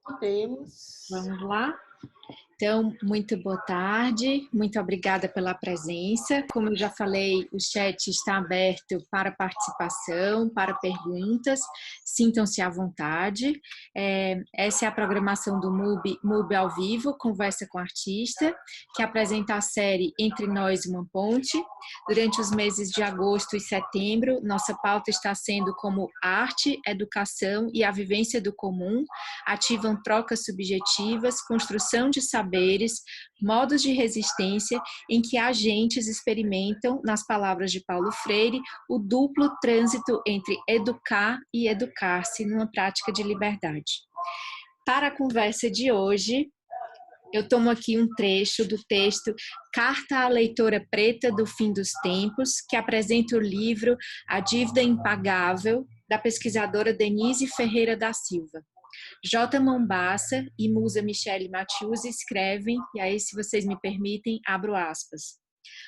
Podemos. Vamos lá? Então, muito boa tarde, muito obrigada pela presença. Como eu já falei, o chat está aberto para participação, para perguntas, sintam-se à vontade. Essa é a programação do MUB ao vivo, Conversa com Artista, que apresenta a série Entre Nós Uma Ponte. Durante os meses de agosto e setembro, nossa pauta está sendo como arte, educação e a vivência do comum, ativam trocas subjetivas, construção de saberes, modos de resistência em que agentes experimentam, nas palavras de Paulo Freire, o duplo trânsito entre educar e educar-se numa prática de liberdade. Para a conversa de hoje, eu tomo aqui um trecho do texto Carta à Leitora Preta do Fim dos Tempos, que apresenta o livro A Dívida Impagável, da pesquisadora Denise Ferreira da Silva. J. Mombassa e Musa Michele Mathius escrevem, e aí, se vocês me permitem, abro aspas.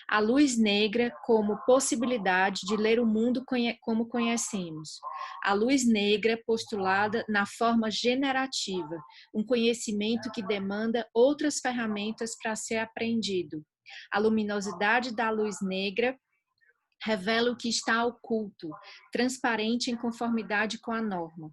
A luz negra como possibilidade de ler o mundo como conhecemos. A luz negra postulada na forma generativa, um conhecimento que demanda outras ferramentas para ser apreendido. A luminosidade da luz negra revela o que está oculto, transparente em conformidade com a norma.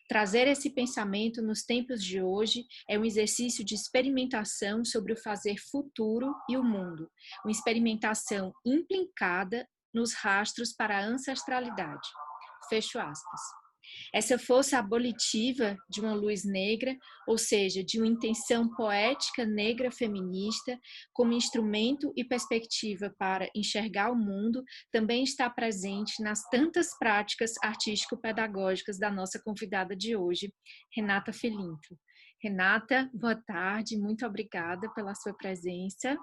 Trazer esse pensamento nos tempos de hoje é um exercício de experimentação sobre o fazer futuro e o mundo, uma experimentação implicada nos rastros para a ancestralidade. Fecho aspas. Essa força abolitiva de uma luz negra, ou seja, de uma intenção poética negra feminista, como instrumento e perspectiva para enxergar o mundo, também está presente nas tantas práticas artístico-pedagógicas da nossa convidada de hoje, Renata Felinto. Renata, boa tarde, muito obrigada pela sua presença.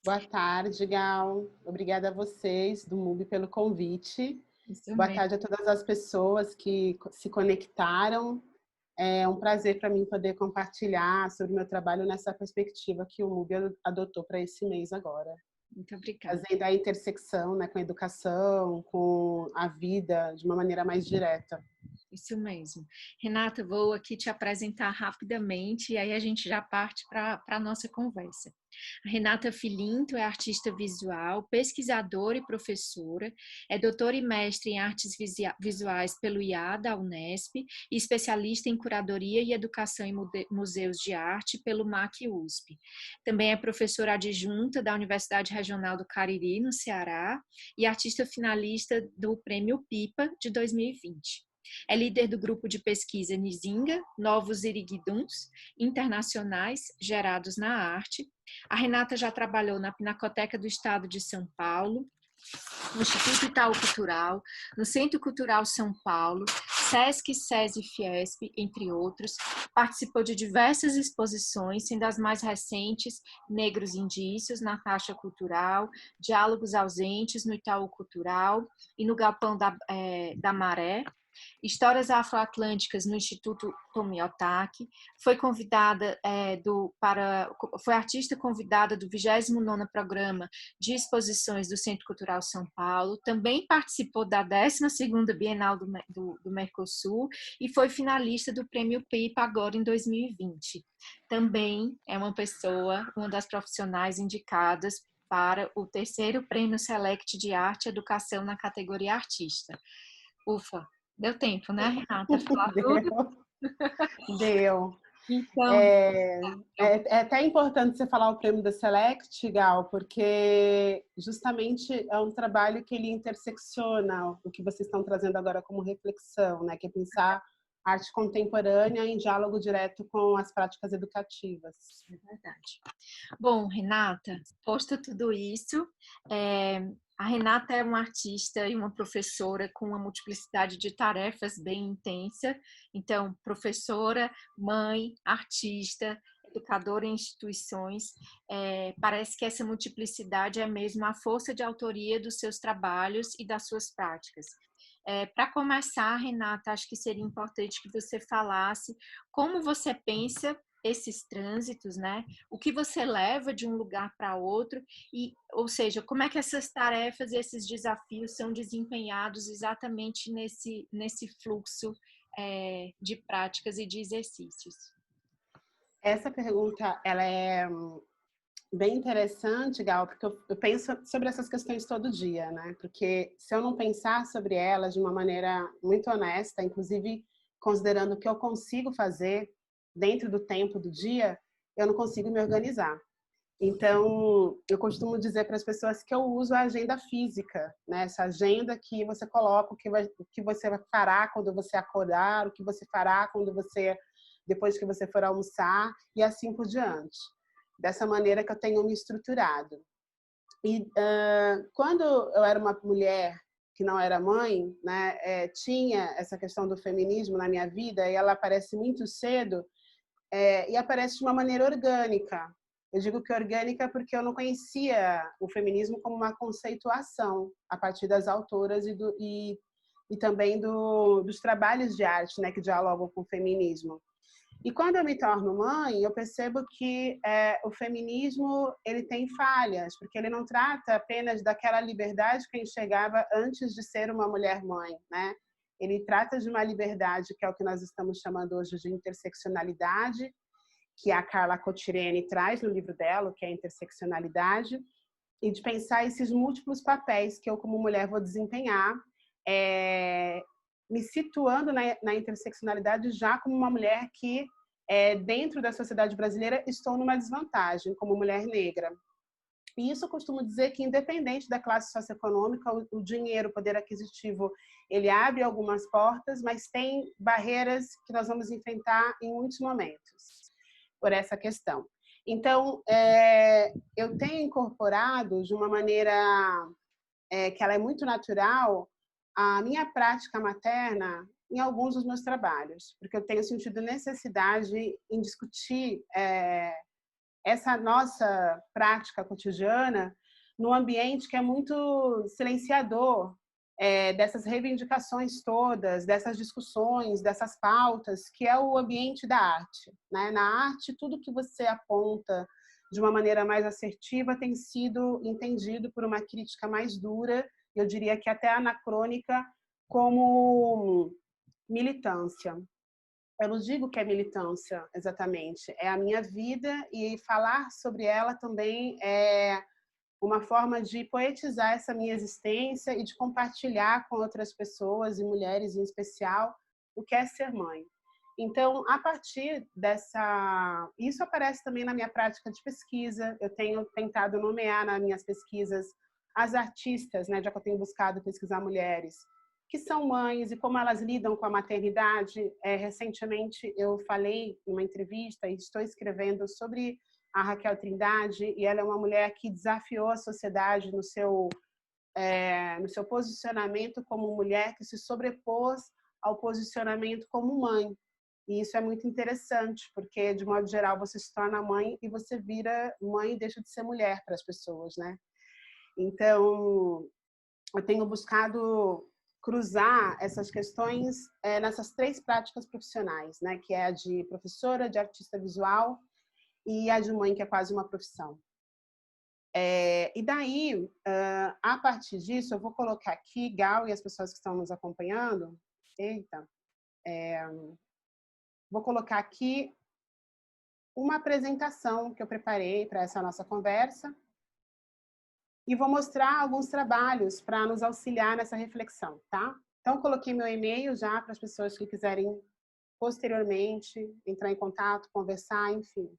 Boa tarde, Gal. Obrigada a vocês do MUB pelo convite. Boa tarde a todas as pessoas que se conectaram. É um prazer para mim poder compartilhar sobre o meu trabalho nessa perspectiva que o MUB adotou para esse mês agora. Muito obrigada. Fazendo a intersecção, né, com a educação, com a vida, de uma maneira mais direta. Isso mesmo. Renata, vou aqui te apresentar rapidamente e aí a gente já parte para a nossa conversa. A Renata Felinto é artista visual, pesquisadora e professora, é doutora e mestre em artes visuais pelo IA da Unesp e especialista em curadoria e educação em museus de arte pelo MAC USP. Também é professora adjunta da Universidade Regional do Cariri, no Ceará, e artista finalista do Prêmio PIPA de 2020. É líder do grupo de pesquisa Nizinga, Novos Iriguiduns Internacionais Gerados na Arte. A Renata já trabalhou na Pinacoteca do Estado de São Paulo, no Instituto Itaú Cultural, no Centro Cultural São Paulo, Sesc, SESI e Fiesp, entre outros. Participou de diversas exposições, sendo as mais recentes Negros Indícios, na Caixa Cultural, Diálogos Ausentes, no Itaú Cultural e no Galpão da Maré, Histórias Afroatlânticas no Instituto Tomiotaki, foi convidada foi artista convidada do 29º Programa de Exposições do Centro Cultural São Paulo, também participou da 12ª Bienal do Mercosul e foi finalista do Prêmio PIPA agora em 2020. Também é uma das profissionais indicadas para o 3º Prêmio Select de Arte e Educação na categoria Artista. Ufa! Deu tempo, né, Renata? Falar tudo? Deu. Então, é até importante você falar o prêmio da Select, Gal, porque justamente é um trabalho que ele intersecciona o que vocês estão trazendo agora como reflexão, né? Que é pensar arte contemporânea em diálogo direto com as práticas educativas. É verdade. Bom, Renata, posto tudo isso, a Renata é uma artista e uma professora com uma multiplicidade de tarefas bem intensa. Então, professora, mãe, artista, educadora em instituições. Parece que essa multiplicidade é mesmo a força de autoria dos seus trabalhos e das suas práticas. Para começar, Renata, acho que seria importante que você falasse como você pensa esses trânsitos, né? O que você leva de um lugar para outro ou seja, como é que essas tarefas e esses desafios são desempenhados exatamente nesse fluxo de práticas e de exercícios? Essa pergunta, ela é bem interessante, Gal, porque eu penso sobre essas questões todo dia, né? Porque se eu não pensar sobre elas de uma maneira muito honesta, inclusive considerando o que eu consigo fazer dentro do tempo do dia, eu não consigo me organizar. Então, eu costumo dizer para as pessoas que eu uso a agenda física, né? Essa agenda que você coloca o que você fará quando você acordar, o que você fará depois que você for almoçar e assim por diante. Dessa maneira que eu tenho me estruturado. E quando eu era uma mulher que não era mãe, né, tinha essa questão do feminismo na minha vida e ela aparece muito cedo e aparece de uma maneira orgânica. Eu digo que orgânica porque eu não conhecia o feminismo como uma conceituação a partir das autoras e também dos trabalhos de arte, né, que dialogam com o feminismo. E quando eu me torno mãe, eu percebo que o feminismo ele tem falhas, porque ele não trata apenas daquela liberdade que eu enxergava antes de ser uma mulher mãe, né? Ele trata de uma liberdade que é o que nós estamos chamando hoje de interseccionalidade, que a Carla Cotirene traz no livro dela, que é a interseccionalidade, e de pensar esses múltiplos papéis que eu, como mulher, vou desempenhar, me situando na interseccionalidade já como uma mulher que, dentro da sociedade brasileira, estou numa desvantagem como mulher negra. E isso eu costumo dizer que, independente da classe socioeconômica, o dinheiro, o poder aquisitivo, ele abre algumas portas, mas tem barreiras que nós vamos enfrentar em muitos momentos por essa questão. Então, eu tenho incorporado de uma maneira que ela é muito natural a minha prática materna em alguns dos meus trabalhos, porque eu tenho sentido necessidade em discutir essa nossa prática cotidiana num ambiente que é muito silenciador dessas reivindicações todas, dessas discussões, dessas pautas, que é o ambiente da arte, né? Na arte, tudo que você aponta de uma maneira mais assertiva tem sido entendido por uma crítica mais dura, eu diria que até anacrônica, como militância. Eu não digo que é militância, exatamente. É a minha vida e falar sobre ela também é uma forma de poetizar essa minha existência e de compartilhar com outras pessoas, e mulheres em especial, o que é ser mãe. Então, a partir dessa... Isso aparece também na minha prática de pesquisa. Eu tenho tentado nomear nas minhas pesquisas as artistas, né, já que eu tenho buscado pesquisar mulheres, que são mães e como elas lidam com a maternidade. Recentemente, eu falei em uma entrevista e estou escrevendo sobre a Raquel Trindade, e ela é uma mulher que desafiou a sociedade no seu posicionamento como mulher, que se sobrepôs ao posicionamento como mãe. E isso é muito interessante, porque, de modo geral, você se torna mãe e você vira mãe e deixa de ser mulher para as pessoas, né? Então, eu tenho buscado cruzar essas questões nessas 3 práticas profissionais, né? Que é a de professora, de artista visual e a de mãe, que é quase uma profissão. E daí, a partir disso, eu vou colocar aqui, Gal e as pessoas que estão nos acompanhando, vou colocar aqui uma apresentação que eu preparei para essa nossa conversa e vou mostrar alguns trabalhos para nos auxiliar nessa reflexão, tá? Então, coloquei meu e-mail já para as pessoas que quiserem posteriormente entrar em contato, conversar, enfim.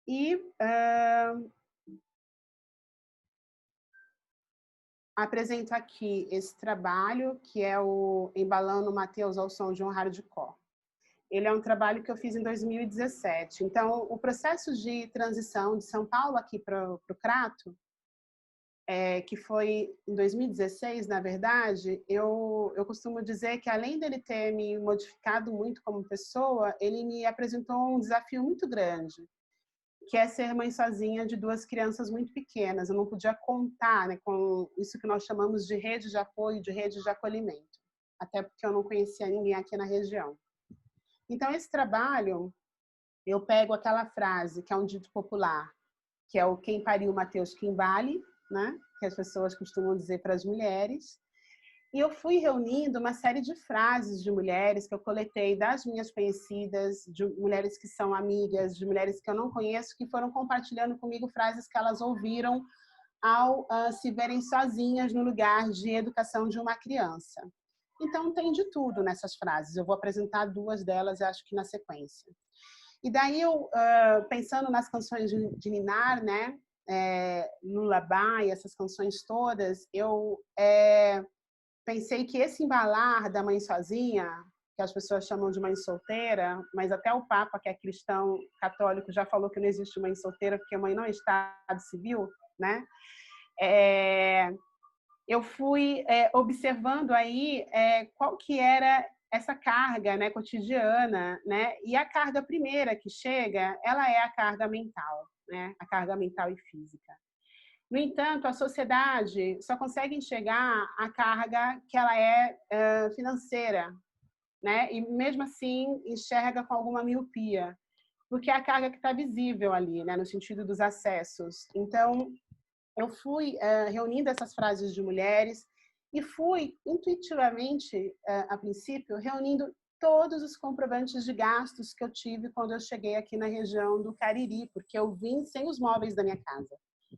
E apresento aqui esse trabalho, que é o Embalando Mateus ao Som de um Hardcore. Ele é um trabalho que eu fiz em 2017. Então, o processo de transição de São Paulo aqui para o Crato, que foi em 2016, na verdade, eu costumo dizer que, além dele ter me modificado muito como pessoa, ele me apresentou um desafio muito grande, que é ser mãe sozinha de 2 crianças muito pequenas. Eu não podia contar, né, com isso que nós chamamos de rede de apoio, de rede de acolhimento, até porque eu não conhecia ninguém aqui na região. Então, esse trabalho, eu pego aquela frase, que é um dito popular, que é o quem pariu Mateus quem vale, né, que as pessoas costumam dizer para as mulheres, E eu fui reunindo uma série de frases de mulheres que eu coletei das minhas conhecidas, de mulheres que são amigas, de mulheres que eu não conheço, que foram compartilhando comigo frases que elas ouviram ao se verem sozinhas no lugar de educação de uma criança. Então, tem de tudo nessas frases. Eu vou apresentar 2 delas, acho que na sequência. E daí, eu, pensando nas canções de Ninar, né? Lullaby, essas canções todas, eu pensei que esse embalar da mãe sozinha, que as pessoas chamam de mãe solteira, mas até o Papa, que é cristão católico, já falou que não existe mãe solteira porque a mãe não é estado civil, né? Eu fui observando aí qual que era essa carga, né, cotidiana, né? E a carga primeira que chega, ela é a carga mental, né? A carga mental e física. No entanto, a sociedade só consegue enxergar a carga que ela é financeira, né? E mesmo assim enxerga com alguma miopia, porque é a carga que está visível ali, né? No sentido dos acessos. Então, eu fui reunindo essas frases de mulheres e fui intuitivamente, a princípio, reunindo todos os comprovantes de gastos que eu tive quando eu cheguei aqui na região do Cariri, porque eu vim sem os móveis da minha casa.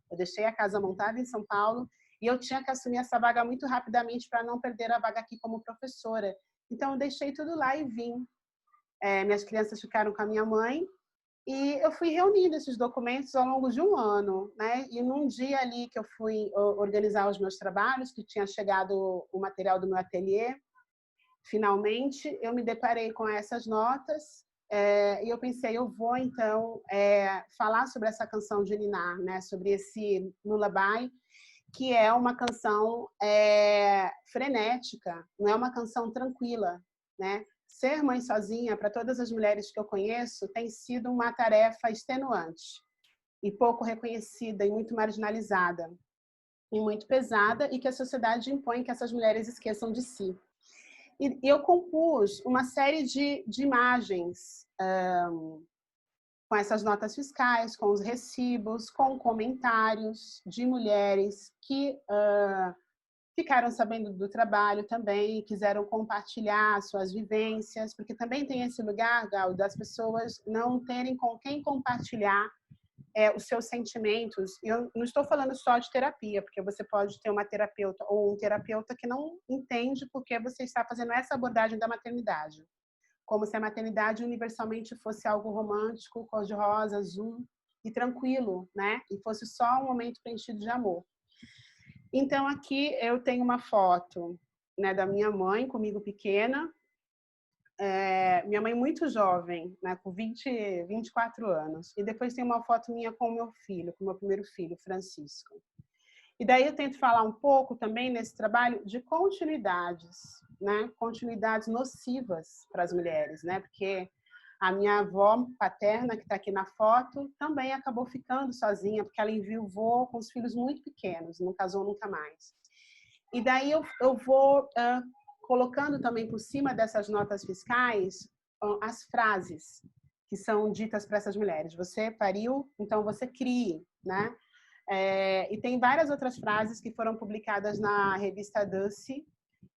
Eu deixei a casa montada em São Paulo e eu tinha que assumir essa vaga muito rapidamente para não perder a vaga aqui como professora. Então, eu deixei tudo lá e vim. Minhas crianças ficaram com a minha mãe e eu fui reunindo esses documentos ao longo de um ano, né? E num dia ali que eu fui organizar os meus trabalhos, que tinha chegado o material do meu ateliê, finalmente eu me deparei com essas notas e eu pensei, eu vou então falar sobre essa canção de Ninar, né? Sobre esse Lullaby, que é uma canção frenética, não é uma canção tranquila, né? Ser mãe sozinha, para todas as mulheres que eu conheço, tem sido uma tarefa extenuante e pouco reconhecida e muito marginalizada e muito pesada, e que a sociedade impõe que essas mulheres esqueçam de si. E eu compus uma série de imagens com essas notas fiscais, com os recibos, com comentários de mulheres que ficaram sabendo do trabalho também, quiseram compartilhar suas vivências, porque também tem esse lugar, Gal, das pessoas não terem com quem compartilhar os seus sentimentos. E eu não estou falando só de terapia, porque você pode ter uma terapeuta ou um terapeuta que não entende porque você está fazendo essa abordagem da maternidade, como se a maternidade universalmente fosse algo romântico, cor-de-rosa, azul e tranquilo, né? E fosse só um momento preenchido de amor. Então, aqui eu tenho uma foto, né, da minha mãe, comigo pequena, minha mãe muito jovem, né, com 24 anos. E depois tem uma foto minha com o meu filho, com o meu primeiro filho, Francisco. E daí eu tento falar um pouco também nesse trabalho de continuidades, né, continuidades nocivas para as mulheres, né, porque a minha avó paterna, que está aqui na foto, também acabou ficando sozinha, porque ela enviuvou com os filhos muito pequenos, não casou nunca mais. E daí eu vou colocando também por cima dessas notas fiscais as frases que são ditas para essas mulheres. Você pariu, então você crie, né? E tem várias outras frases que foram publicadas na revista Dulce,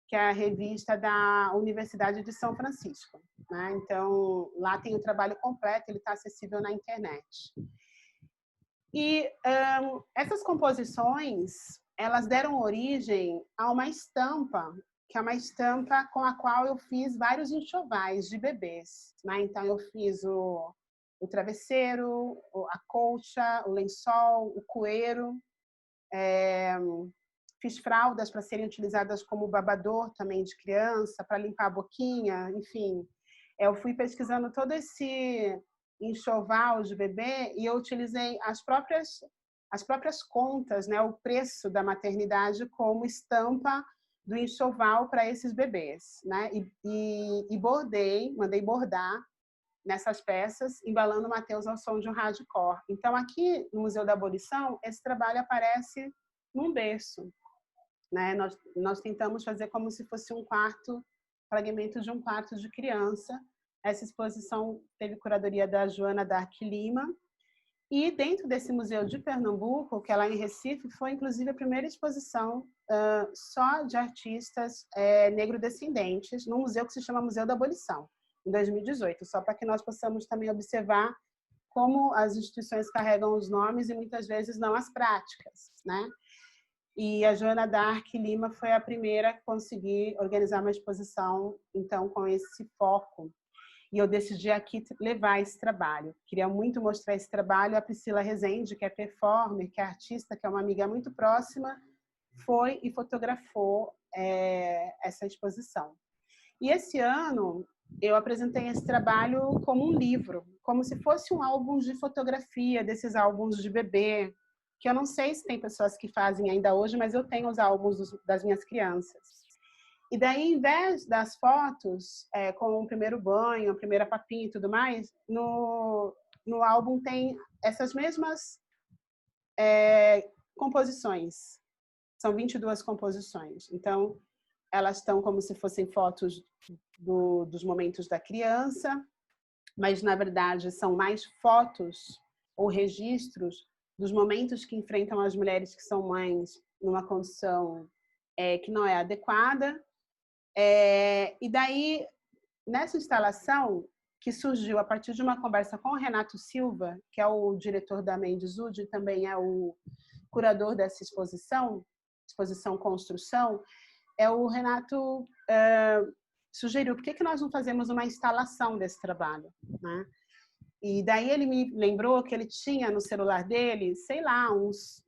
que é a revista da Universidade de São Francisco, né? Então, lá tem o trabalho completo, ele está acessível na internet. E essas composições, elas deram origem a uma estampa, que é uma estampa com a qual eu fiz vários enxovais de bebês, né? Então, eu fiz o travesseiro, a colcha, o lençol, o cueiro, fiz fraldas para serem utilizadas como babador também de criança, para limpar a boquinha, enfim. Eu fui pesquisando todo esse enxoval de bebê e eu utilizei as próprias contas, né, o preço da maternidade como estampa do enxoval para esses bebês, né? E bordei, mandei bordar nessas peças, embalando Mateus ao som de um hardcore. Então, aqui no Museu da Abolição, esse trabalho aparece num berço, né? Nós tentamos fazer como se fosse um quarto, fragmento de um quarto de criança. Essa exposição teve curadoria da Joana Dark Lima. E dentro desse museu de Pernambuco, que é lá em Recife, foi inclusive a primeira exposição só de artistas negro-descendentes, num museu que se chama Museu da Abolição, em 2018, só para que nós possamos também observar como as instituições carregam os nomes e muitas vezes não as práticas, né? E a Joana Dark Lima foi a primeira a conseguir organizar uma exposição, então, com esse foco. E eu decidi aqui levar esse trabalho. Queria muito mostrar esse trabalho. A Priscila Rezende, que é performer, que é artista, que é uma amiga muito próxima, foi e fotografou essa exposição. E esse ano eu apresentei esse trabalho como um livro, como se fosse um álbum de fotografia, desses álbuns de bebê, que eu não sei se tem pessoas que fazem ainda hoje, mas eu tenho os álbuns das minhas crianças. E daí, em vez das fotos, com o primeiro banho, a primeira papinha e tudo mais, no álbum tem essas mesmas composições. São 22 composições. Então, elas estão como se fossem fotos dos momentos da criança, mas, na verdade, são mais fotos ou registros dos momentos que enfrentam as mulheres que são mães numa condição que não é adequada. E daí, nessa instalação, que surgiu a partir de uma conversa com o Renato Silva, que é o diretor da Mendes Ud e também é o curador dessa exposição Construção, o Renato sugeriu, por que nós não fazemos uma instalação desse trabalho, né? E daí ele me lembrou que ele tinha no celular dele, sei lá, uns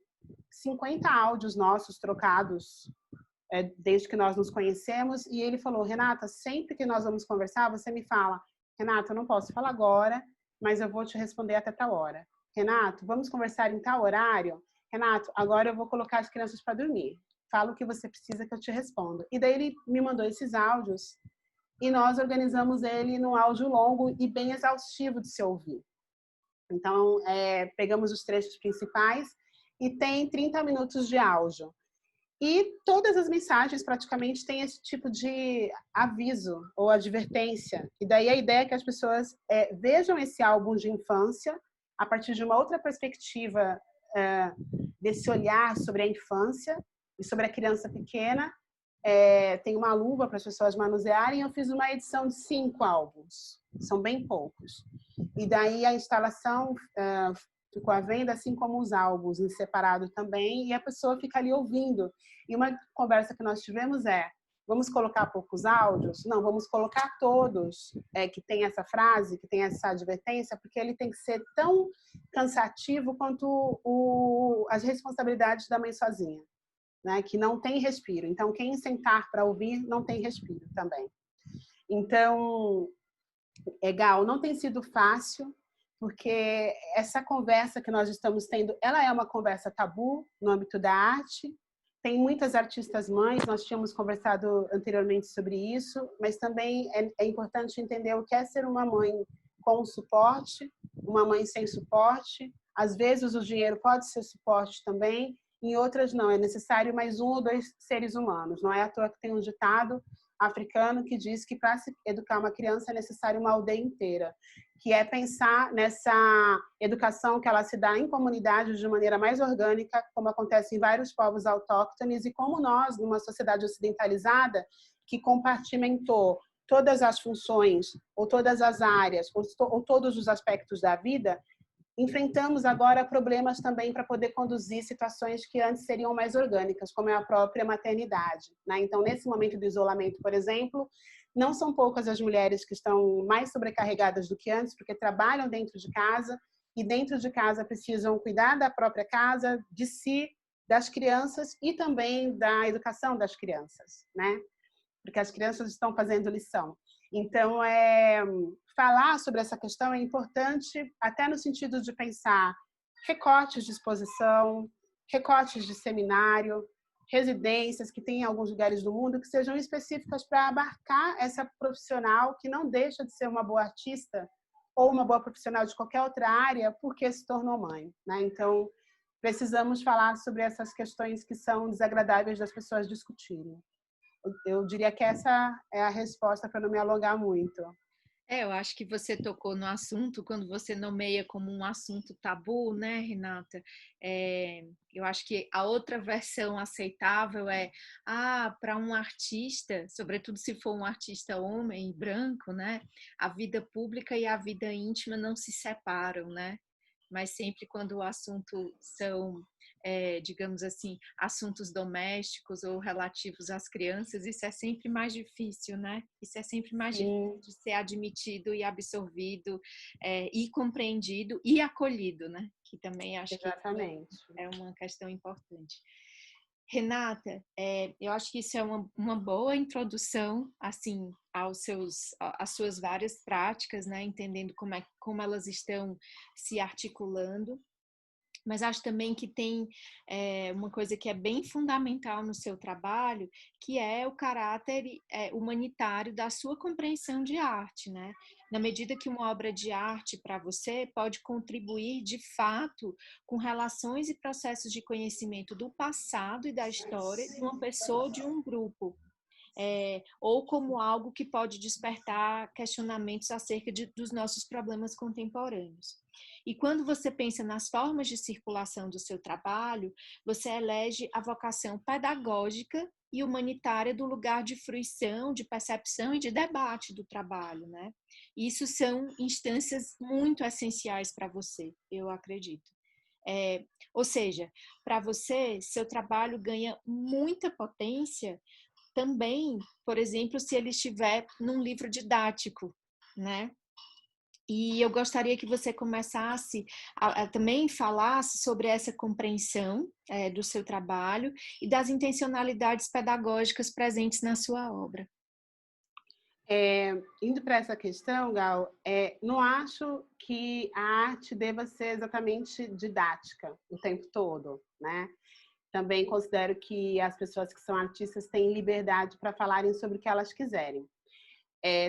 50 áudios nossos trocados desde que nós nos conhecemos, e ele falou, Renata, sempre que nós vamos conversar, você me fala, Renata, eu não posso falar agora, mas eu vou te responder até tal hora. Renato, vamos conversar em tal horário? Renato, agora eu vou colocar as crianças para dormir. Fala o que você precisa que eu te respondo. E daí ele me mandou esses áudios, e nós organizamos ele num áudio longo e bem exaustivo de se ouvir. Então, pegamos os trechos principais e tem 30 minutos de áudio. E todas as mensagens praticamente têm esse tipo de aviso ou advertência. E daí a ideia é que as pessoas vejam esse álbum de infância a partir de uma outra perspectiva desse olhar sobre a infância e sobre a criança pequena. Tem uma luva para as pessoas manusearem. Eu fiz uma edição de 5 álbuns, são bem poucos. E daí a instalação ficou à venda, assim como os álbuns em separado também, e a pessoa fica ali ouvindo. E uma conversa que nós tivemos vamos colocar poucos áudios? Não, vamos colocar todos que tem essa frase, que tem essa advertência, porque ele tem que ser tão cansativo quanto as responsabilidades da mãe sozinha, né? Que não tem respiro. Então, quem sentar para ouvir não tem respiro também. Então, Gal, não tem sido fácil, porque essa conversa que nós estamos tendo, ela é uma conversa tabu no âmbito da arte. Tem muitas artistas mães, nós tínhamos conversado anteriormente sobre isso, mas também é importante entender o que é ser uma mãe com suporte, uma mãe sem suporte. Às vezes o dinheiro pode ser suporte também, em outras não, é necessário mais 1 ou 2 seres humanos. Não é à toa que tem um ditado africano que diz que para se educar uma criança é necessário uma aldeia inteira, que é pensar nessa educação que ela se dá em comunidades de maneira mais orgânica, como acontece em vários povos autóctones, e como nós, numa sociedade ocidentalizada, que compartimentou todas as funções, ou todas as áreas, ou todos os aspectos da vida, enfrentamos agora problemas também para poder conduzir situações que antes seriam mais orgânicas, como é a própria maternidade, né? Então, nesse momento do isolamento, por exemplo, não são poucas as mulheres que estão mais sobrecarregadas do que antes, porque trabalham dentro de casa e dentro de casa precisam cuidar da própria casa, de si, das crianças e também da educação das crianças, né? Porque as crianças estão fazendo lição. Então, falar sobre essa questão é importante até no sentido de pensar recortes de exposição, recortes de seminário, residências que tem em alguns lugares do mundo que sejam específicas para abarcar essa profissional que não deixa de ser uma boa artista ou uma boa profissional de qualquer outra área porque se tornou mãe, né? Então, precisamos falar sobre essas questões que são desagradáveis das pessoas discutirem. Eu diria que essa é a resposta para não me alongar muito. Eu acho que você tocou no assunto quando você nomeia como um assunto tabu, né, Renata? Eu acho que a outra versão aceitável é, para um artista, sobretudo se for um artista homem, branco, né, a vida pública e a vida íntima não se separam, né? Mas sempre quando o assunto são, digamos assim, assuntos domésticos ou relativos às crianças, isso é sempre mais difícil, né? Isso é sempre mais difícil Sim, de ser admitido e absorvido, e compreendido e acolhido, né? Que também acho que exatamente. é uma questão importante. Renata, eu acho que isso é uma boa introdução, assim, às suas várias práticas, né? Entendendo como elas estão se articulando. Mas acho também que tem uma coisa que é bem fundamental no seu trabalho, que é o caráter humanitário da sua compreensão de arte, né? Na medida que uma obra de arte para você pode contribuir de fato com relações e processos de conhecimento do passado e da história de uma pessoa ou de um grupo. Ou como algo que pode despertar questionamentos acerca dos nossos problemas contemporâneos. E quando você pensa nas formas de circulação do seu trabalho, você elege a vocação pedagógica e humanitária do lugar de fruição, de percepção e de debate do trabalho, né? Isso são instâncias muito essenciais para você, eu acredito. Ou seja, para você, seu trabalho ganha muita potência também, por exemplo, se ele estiver num livro didático, né? E eu gostaria que você começasse a também falasse sobre essa compreensão do seu trabalho e das intencionalidades pedagógicas presentes na sua obra. Indo para essa questão, Gal, não acho que a arte deva ser exatamente didática o tempo todo, né? Também considero que as pessoas que são artistas têm liberdade para falarem sobre o que elas quiserem.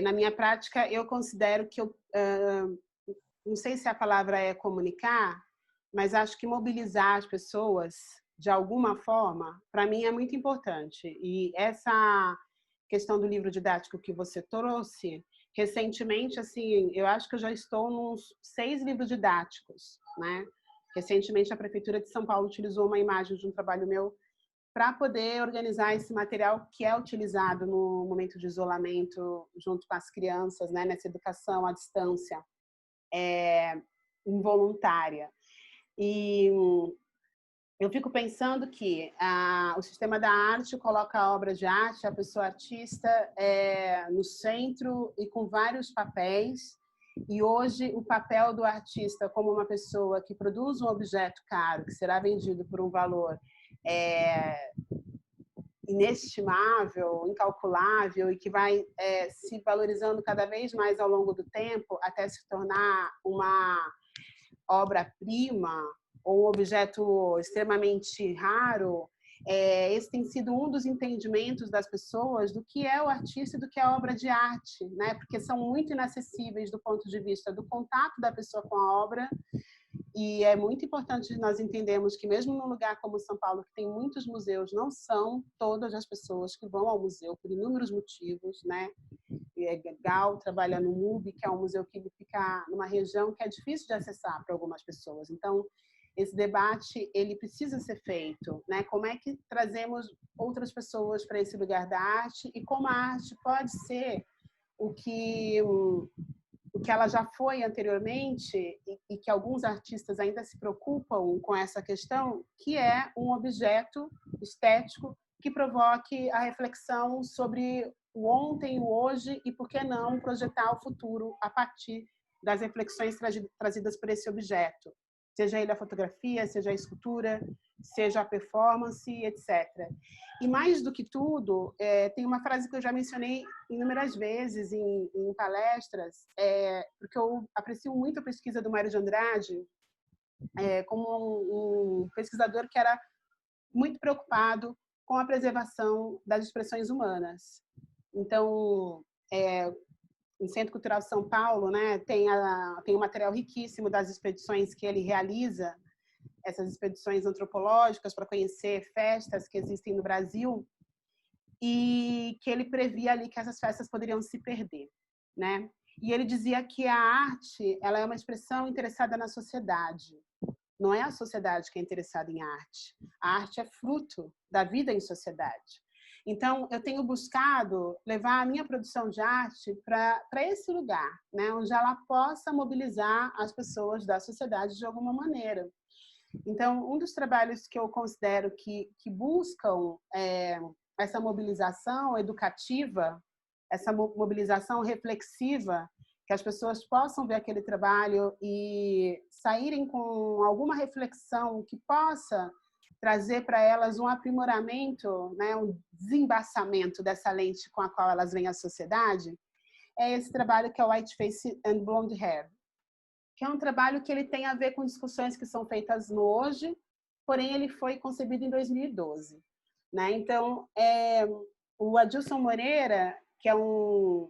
Na minha prática, eu considero que não sei se a palavra é comunicar, mas acho que mobilizar as pessoas de alguma forma, para mim é muito importante. E essa questão do livro didático que você trouxe, recentemente, assim, eu acho que eu já estou nos 6 livros didáticos, né? Recentemente, a Prefeitura de São Paulo utilizou uma imagem de um trabalho meu para poder organizar esse material que é utilizado no momento de isolamento junto com as crianças, né? Nessa educação à distância involuntária. E eu fico pensando que o sistema da arte coloca a obra de arte, a pessoa artista, no centro e com vários papéis. E hoje o papel do artista como uma pessoa que produz um objeto caro, que será vendido por um valor inestimável, incalculável e que vai se valorizando cada vez mais ao longo do tempo até se tornar uma obra-prima ou um objeto extremamente raro, esse tem sido um dos entendimentos das pessoas do que é o artista e do que é a obra de arte, né? Porque são muito inacessíveis do ponto de vista do contato da pessoa com a obra. E é muito importante nós entendermos que mesmo num lugar como São Paulo, que tem muitos museus, não são todas as pessoas que vão ao museu por inúmeros motivos, né? E é legal trabalhar no MUBI, que é um museu que fica numa região que é difícil de acessar para algumas pessoas. Então, esse debate ele precisa ser feito, né? Como é que trazemos outras pessoas para esse lugar da arte e como a arte pode ser o que ela já foi anteriormente e que alguns artistas ainda se preocupam com essa questão, que é um objeto estético que provoque a reflexão sobre o ontem, o hoje e, por que não, projetar o futuro a partir das reflexões trazidas por esse objeto, seja ele a fotografia, seja a escultura, seja a performance, etc. E mais do que tudo, tem uma frase que eu já mencionei inúmeras vezes em palestras, porque eu aprecio muito a pesquisa do Mário de Andrade, como um pesquisador que era muito preocupado com a preservação das expressões humanas. Então, no Centro Cultural São Paulo, né, tem um material riquíssimo das expedições que ele realiza, essas expedições antropológicas para conhecer festas que existem no Brasil, e que ele previa ali que essas festas poderiam se perder, né? E ele dizia que a arte, ela é uma expressão interessada na sociedade. Não é a sociedade que é interessada em arte. A arte é fruto da vida em sociedade. Então, eu tenho buscado levar a minha produção de arte para esse lugar, né, onde ela possa mobilizar as pessoas da sociedade de alguma maneira. Então, um dos trabalhos que eu considero que buscam essa mobilização educativa, essa mobilização reflexiva, que as pessoas possam ver aquele trabalho e saírem com alguma reflexão que possa trazer para elas um aprimoramento, né, um desembaçamento dessa lente com a qual elas veem a sociedade, é esse trabalho que é White Face and Blonde Hair, que é um trabalho que ele tem a ver com discussões que são feitas no hoje, porém ele foi concebido em 2012. Né? Então, o Adilson Moreira, que é um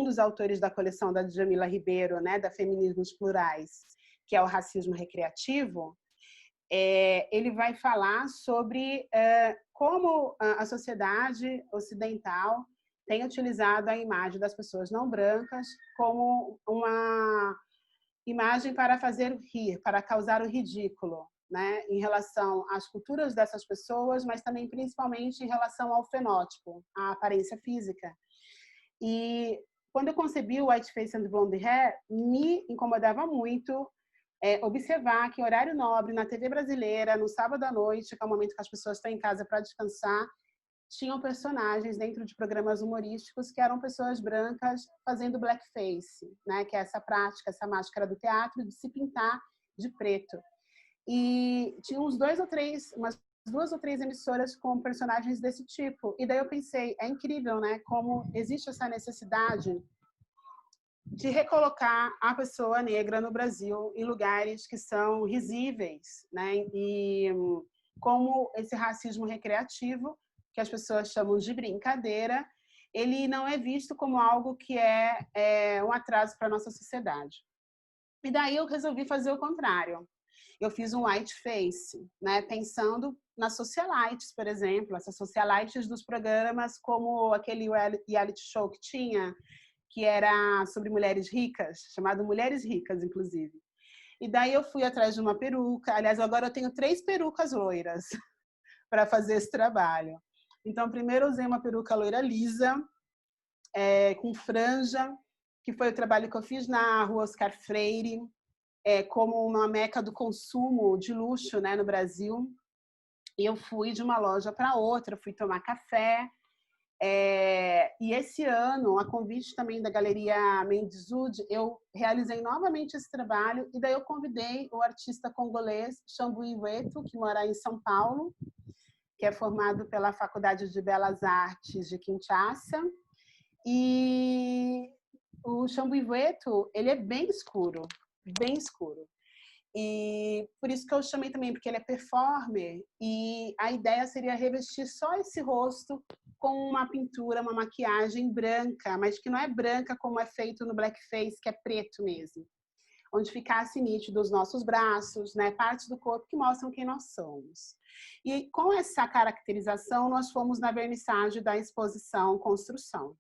dos autores da coleção da Djamila Ribeiro, né, da Feminismos Plurais, que é o racismo recreativo, ele vai falar sobre como a sociedade ocidental tem utilizado a imagem das pessoas não brancas como uma imagem para fazer rir, para causar o ridículo, né, em relação às culturas dessas pessoas, mas também principalmente em relação ao fenótipo, à aparência física. E quando eu concebi o White Face and Blonde Hair, me incomodava muito observar que em horário nobre, na TV brasileira, no sábado à noite, que é o momento que as pessoas estão em casa para descansar, tinham personagens dentro de programas humorísticos que eram pessoas brancas fazendo blackface, né? Que é essa prática, essa máscara do teatro de se pintar de preto. E tinha umas duas ou três emissoras com personagens desse tipo. E daí eu pensei, é incrível, né? Como existe essa necessidade de recolocar a pessoa negra no Brasil em lugares que são risíveis, né? E como esse racismo recreativo, que as pessoas chamam de brincadeira, ele não é visto como algo que é um atraso para a nossa sociedade. E daí eu resolvi fazer o contrário. Eu fiz um white face, né, pensando nas socialites, por exemplo, essas socialites dos programas como aquele reality show que tinha, que era sobre mulheres ricas, chamado Mulheres Ricas, inclusive. E daí eu fui atrás de uma peruca. Aliás, agora eu tenho 3 perucas loiras para fazer esse trabalho. Então, primeiro eu usei uma peruca loira lisa, com franja, que foi o trabalho que eu fiz na Rua Oscar Freire, como uma meca do consumo de luxo, né, no Brasil. E eu fui de uma loja para outra, fui tomar café. E esse ano, a convite também da Galeria Mendizud, eu realizei novamente esse trabalho e daí eu convidei o artista congolês Shambui Weto, que mora em São Paulo, que é formado pela Faculdade de Belas Artes de Kinshasa. E o Shambui Weto, ele é bem escuro, bem escuro. E por isso que eu chamei também, porque ele é performer e a ideia seria revestir só esse rosto com uma pintura, uma maquiagem branca, mas que não é branca como é feito no blackface, que é preto mesmo. Onde ficasse nítido os nossos braços, né, partes do corpo que mostram quem nós somos. E com essa caracterização, nós fomos na vernissagem da exposição Construção.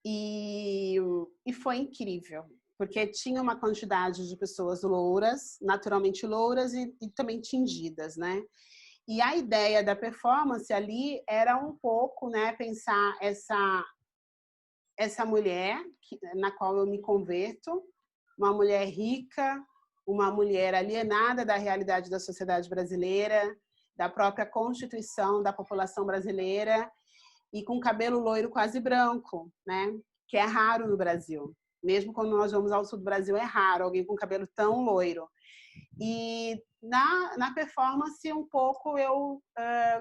E foi incrível, porque tinha uma quantidade de pessoas louras, naturalmente louras e também tingidas, né? E a ideia da performance ali era um pouco, né, pensar essa mulher na qual eu me converto, uma mulher rica, uma mulher alienada da realidade da sociedade brasileira, da própria constituição da população brasileira, e com cabelo loiro quase branco, né? Que é raro no Brasil. Mesmo quando nós vamos ao sul do Brasil, é raro alguém com cabelo tão loiro. E na performance, um pouco eu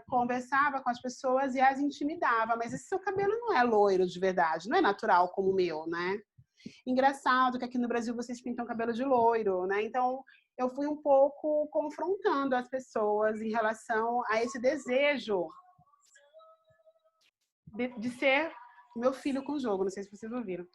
conversava com as pessoas e as intimidava, mas esse seu cabelo não é loiro de verdade, não é natural como o meu, né? Engraçado que aqui no Brasil vocês pintam cabelo de loiro, né? Então, eu fui um pouco confrontando as pessoas em relação a esse desejo de ser meu filho com jogo, não sei se vocês ouviram,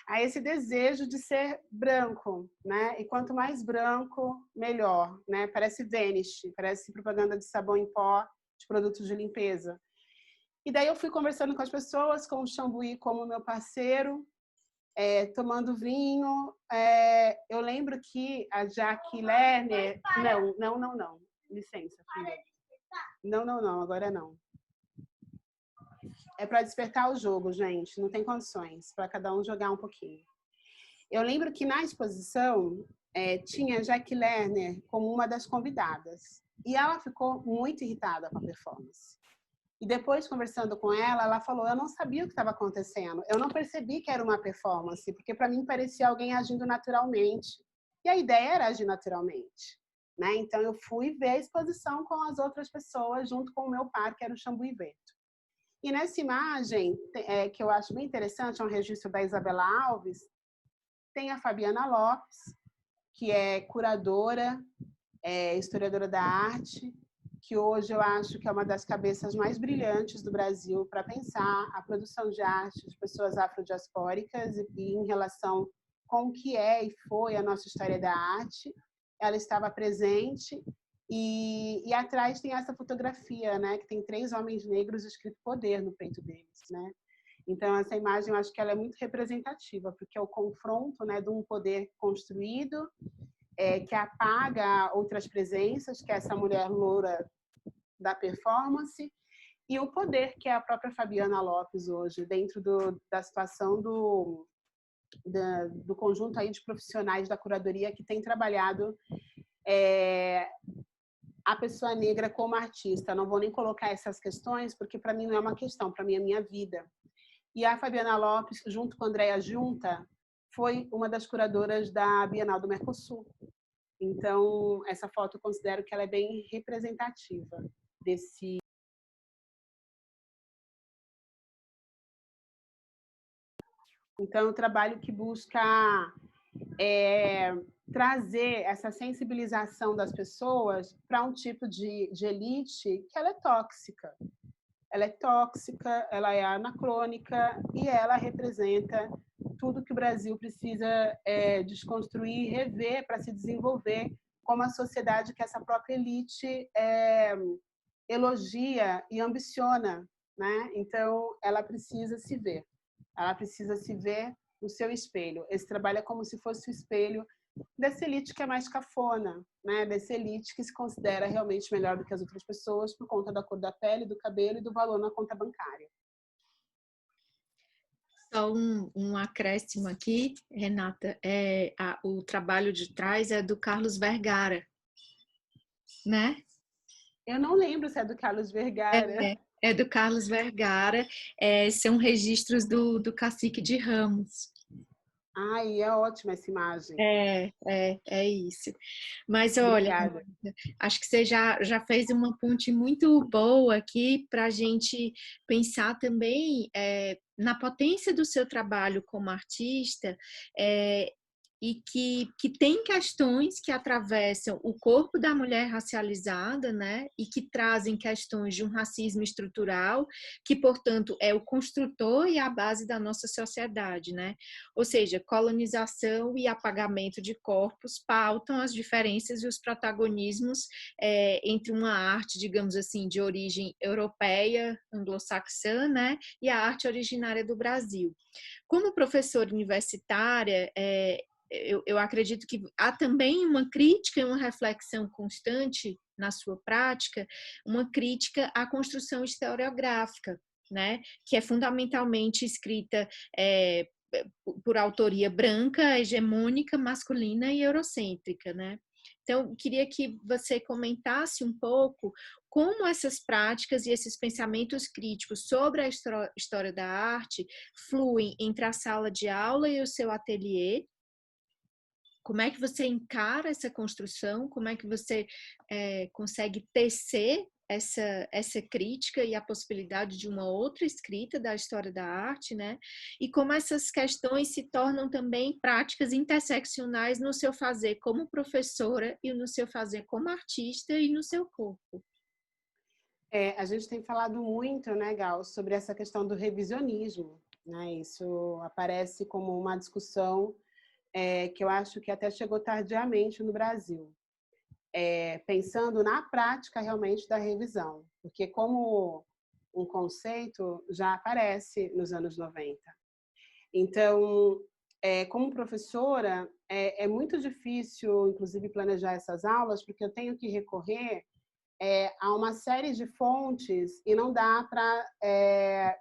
a esse desejo de ser branco, né? E quanto mais branco, melhor, né? Parece Vanish, parece propaganda de sabão em pó, de produtos de limpeza. E daí eu fui conversando com as pessoas, com o Shambui como meu parceiro, tomando vinho. Eu lembro que a Jaque Lerner... Não. Licença, filha. Não, agora não. É para despertar o jogo, gente. Não tem condições para cada um jogar um pouquinho. Eu lembro que na exposição tinha a Jaque Lerner como uma das convidadas. E ela ficou muito irritada com a performance. E depois, conversando com ela, ela falou: eu não sabia o que estava acontecendo. Eu não percebi que era uma performance, porque para mim parecia alguém agindo naturalmente. E a ideia era agir naturalmente. Né? Então, eu fui ver a exposição com as outras pessoas, junto com o meu par, que era o Xambu Iveto. E nessa imagem, que eu acho bem interessante, é um registro da Isabela Alves, tem a Fabiana Lopes, que é curadora, historiadora da arte, que hoje eu acho que é uma das cabeças mais brilhantes do Brasil para pensar a produção de arte de pessoas afrodiaspóricas e em relação com o que é e foi a nossa história da arte. Ela estava presente e atrás tem essa fotografia, né, que tem 3 homens negros escrito poder no peito deles, né? Então essa imagem eu acho que ela é muito representativa, porque é o confronto, né, de um poder construído que apaga outras presenças, que é essa mulher loura da performance, e o poder que é a própria Fabiana Lopes hoje, dentro da situação do conjunto aí de profissionais da curadoria que tem trabalhado a pessoa negra como artista. Não vou nem colocar essas questões, porque para mim não é uma questão, para mim é minha vida. E a Fabiana Lopes, junto com a Andréa Junta, foi uma das curadoras da Bienal do Mercosul. Então, essa foto eu considero que ela é bem representativa desse... Então, é um trabalho que busca trazer essa sensibilização das pessoas para um tipo de elite que ela é tóxica. Ela é tóxica, ela é anacrônica e ela representa tudo que o Brasil precisa desconstruir e rever para se desenvolver como a sociedade que essa própria elite elogia e ambiciona, né? Então, ela precisa se ver. Ela precisa se ver no seu espelho. Esse trabalho é como se fosse o espelho dessa elite que é mais cafona, né? Dessa elite que se considera realmente melhor do que as outras pessoas por conta da cor da pele, do cabelo e do valor na conta bancária. Só um acréscimo aqui, Renata, o trabalho de trás é do Carlos Vergara, né? Eu não lembro se é do Carlos Vergara. É do Carlos Vergara, são registros do Cacique de Ramos. Ai, é ótima essa imagem. É isso. Mas olha, obrigada. Acho que você já fez uma ponte muito boa aqui para a gente pensar também na potência do seu trabalho como artista, e que tem questões que atravessam o corpo da mulher racializada, né, e que trazem questões de um racismo estrutural, que, portanto, é o construtor e a base da nossa sociedade, né? Ou seja, colonização e apagamento de corpos pautam as diferenças e os protagonismos entre uma arte, digamos assim, de origem europeia, anglo-saxã, né, e a arte originária do Brasil. Como professora universitária, eu acredito que há também uma crítica e uma reflexão constante na sua prática, uma crítica à construção historiográfica, né, que é fundamentalmente escrita por autoria branca, hegemônica, masculina e eurocêntrica, né? Então, queria que você comentasse um pouco como essas práticas e esses pensamentos críticos sobre a história da arte fluem entre a sala de aula e o seu ateliê. Como é que você encara essa construção? Como é que você consegue tecer essa crítica e a possibilidade de uma outra escrita da história da arte, né? E como essas questões se tornam também práticas interseccionais no seu fazer como professora e no seu fazer como artista e no seu corpo. A gente tem falado muito, né, Gal, sobre essa questão do revisionismo, né? Isso aparece como uma discussão que eu acho que até chegou tardiamente no Brasil, pensando na prática realmente da revisão, porque como um conceito já aparece nos anos 90. Então, como professora, é muito difícil, inclusive, planejar essas aulas, porque eu tenho que recorrer a uma série de fontes e não dá para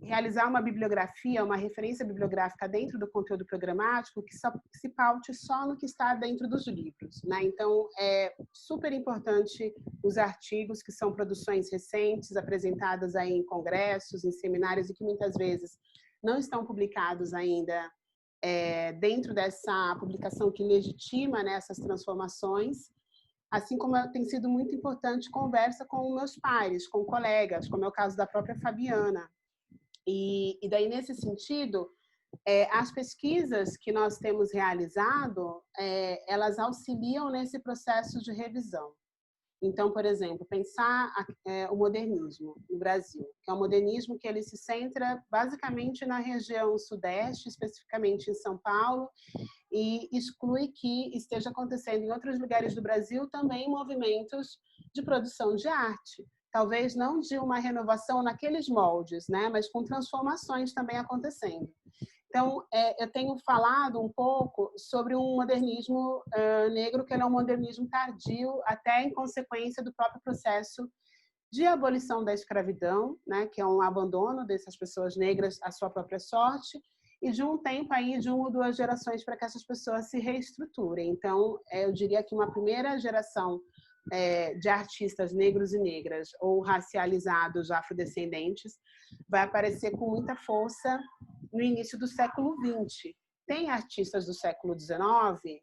realizar uma bibliografia, uma referência bibliográfica dentro do conteúdo programático que se paute só no que está dentro dos livros, né? Então, é super importante os artigos que são produções recentes, apresentadas aí em congressos, em seminários, e que muitas vezes não estão publicados ainda dentro dessa publicação que legitima, né, essas transformações, assim como tem sido muito importante conversa com meus pares, com colegas, como é o caso da própria Fabiana. E daí, nesse sentido, as pesquisas que nós temos realizado, elas auxiliam nesse processo de revisão. Então, por exemplo, pensar o modernismo no Brasil, que é um modernismo que ele se centra basicamente na região sudeste, especificamente em São Paulo, e exclui que esteja acontecendo em outros lugares do Brasil também movimentos de produção de arte. Talvez não de uma renovação naqueles moldes, né, mas com transformações também acontecendo. Então, eu tenho falado um pouco sobre um modernismo negro, que é um modernismo tardio, até em consequência do próprio processo de abolição da escravidão, né, que é um abandono dessas pessoas negras à sua própria sorte, e de um tempo aí de 1 ou 2 gerações para que essas pessoas se reestruturem. Então, eu diria que uma primeira geração de artistas negros e negras ou racializados afrodescendentes vai aparecer com muita força no início do século XX. Tem artistas do século XIX,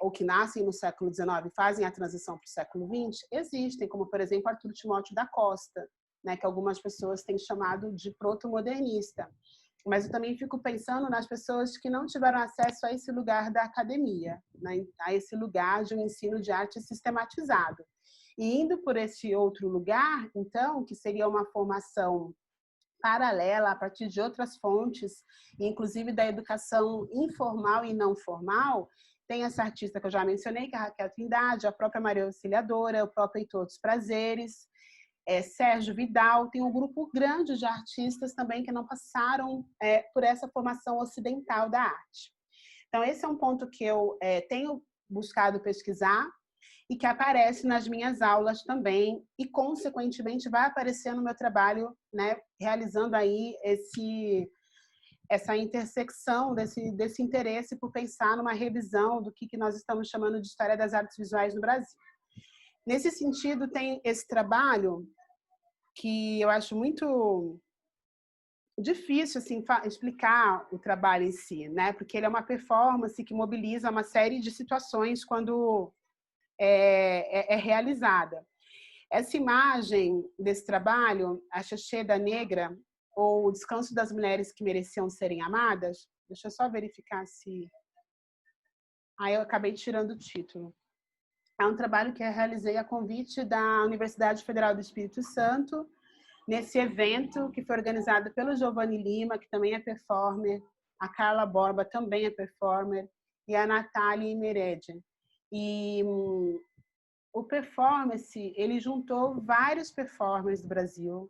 ou que nascem no século XIX e fazem a transição para o século XX? Existem, como, por exemplo, Arthur Timóteo da Costa, né, que algumas pessoas têm chamado de proto-modernista. Mas eu também fico pensando nas pessoas que não tiveram acesso a esse lugar da academia, né, a esse lugar de um ensino de arte sistematizado. E indo por esse outro lugar, então, que seria uma formação paralela a partir de outras fontes, inclusive da educação informal e não formal, tem essa artista que eu já mencionei, que é a Raquel Trindade, a própria Maria Auxiliadora, o próprio Heitor dos Prazeres, Sérgio Vidal, tem um grupo grande de artistas também que não passaram por essa formação ocidental da arte. Então, esse é um ponto que eu tenho buscado pesquisar e que aparece nas minhas aulas também e, consequentemente, vai aparecer no meu trabalho, né, realizando aí essa intersecção desse interesse por pensar numa revisão do que nós estamos chamando de história das artes visuais no Brasil. Nesse sentido, tem esse trabalho que eu acho muito difícil assim, explicar o trabalho em si, né? Porque ele é uma performance que mobiliza uma série de situações quando é realizada. Essa imagem desse trabalho, a Checheda Negra, ou o Descanso das Mulheres que Mereciam Serem Amadas, deixa eu só verificar se... Aí eu acabei tirando o título. É um trabalho que eu realizei a convite da Universidade Federal do Espírito Santo, nesse evento que foi organizado pelo Giovanni Lima, que também é performer, a Carla Borba também é performer, e a Natália Imerede. E o performance, ele juntou vários performers do Brasil,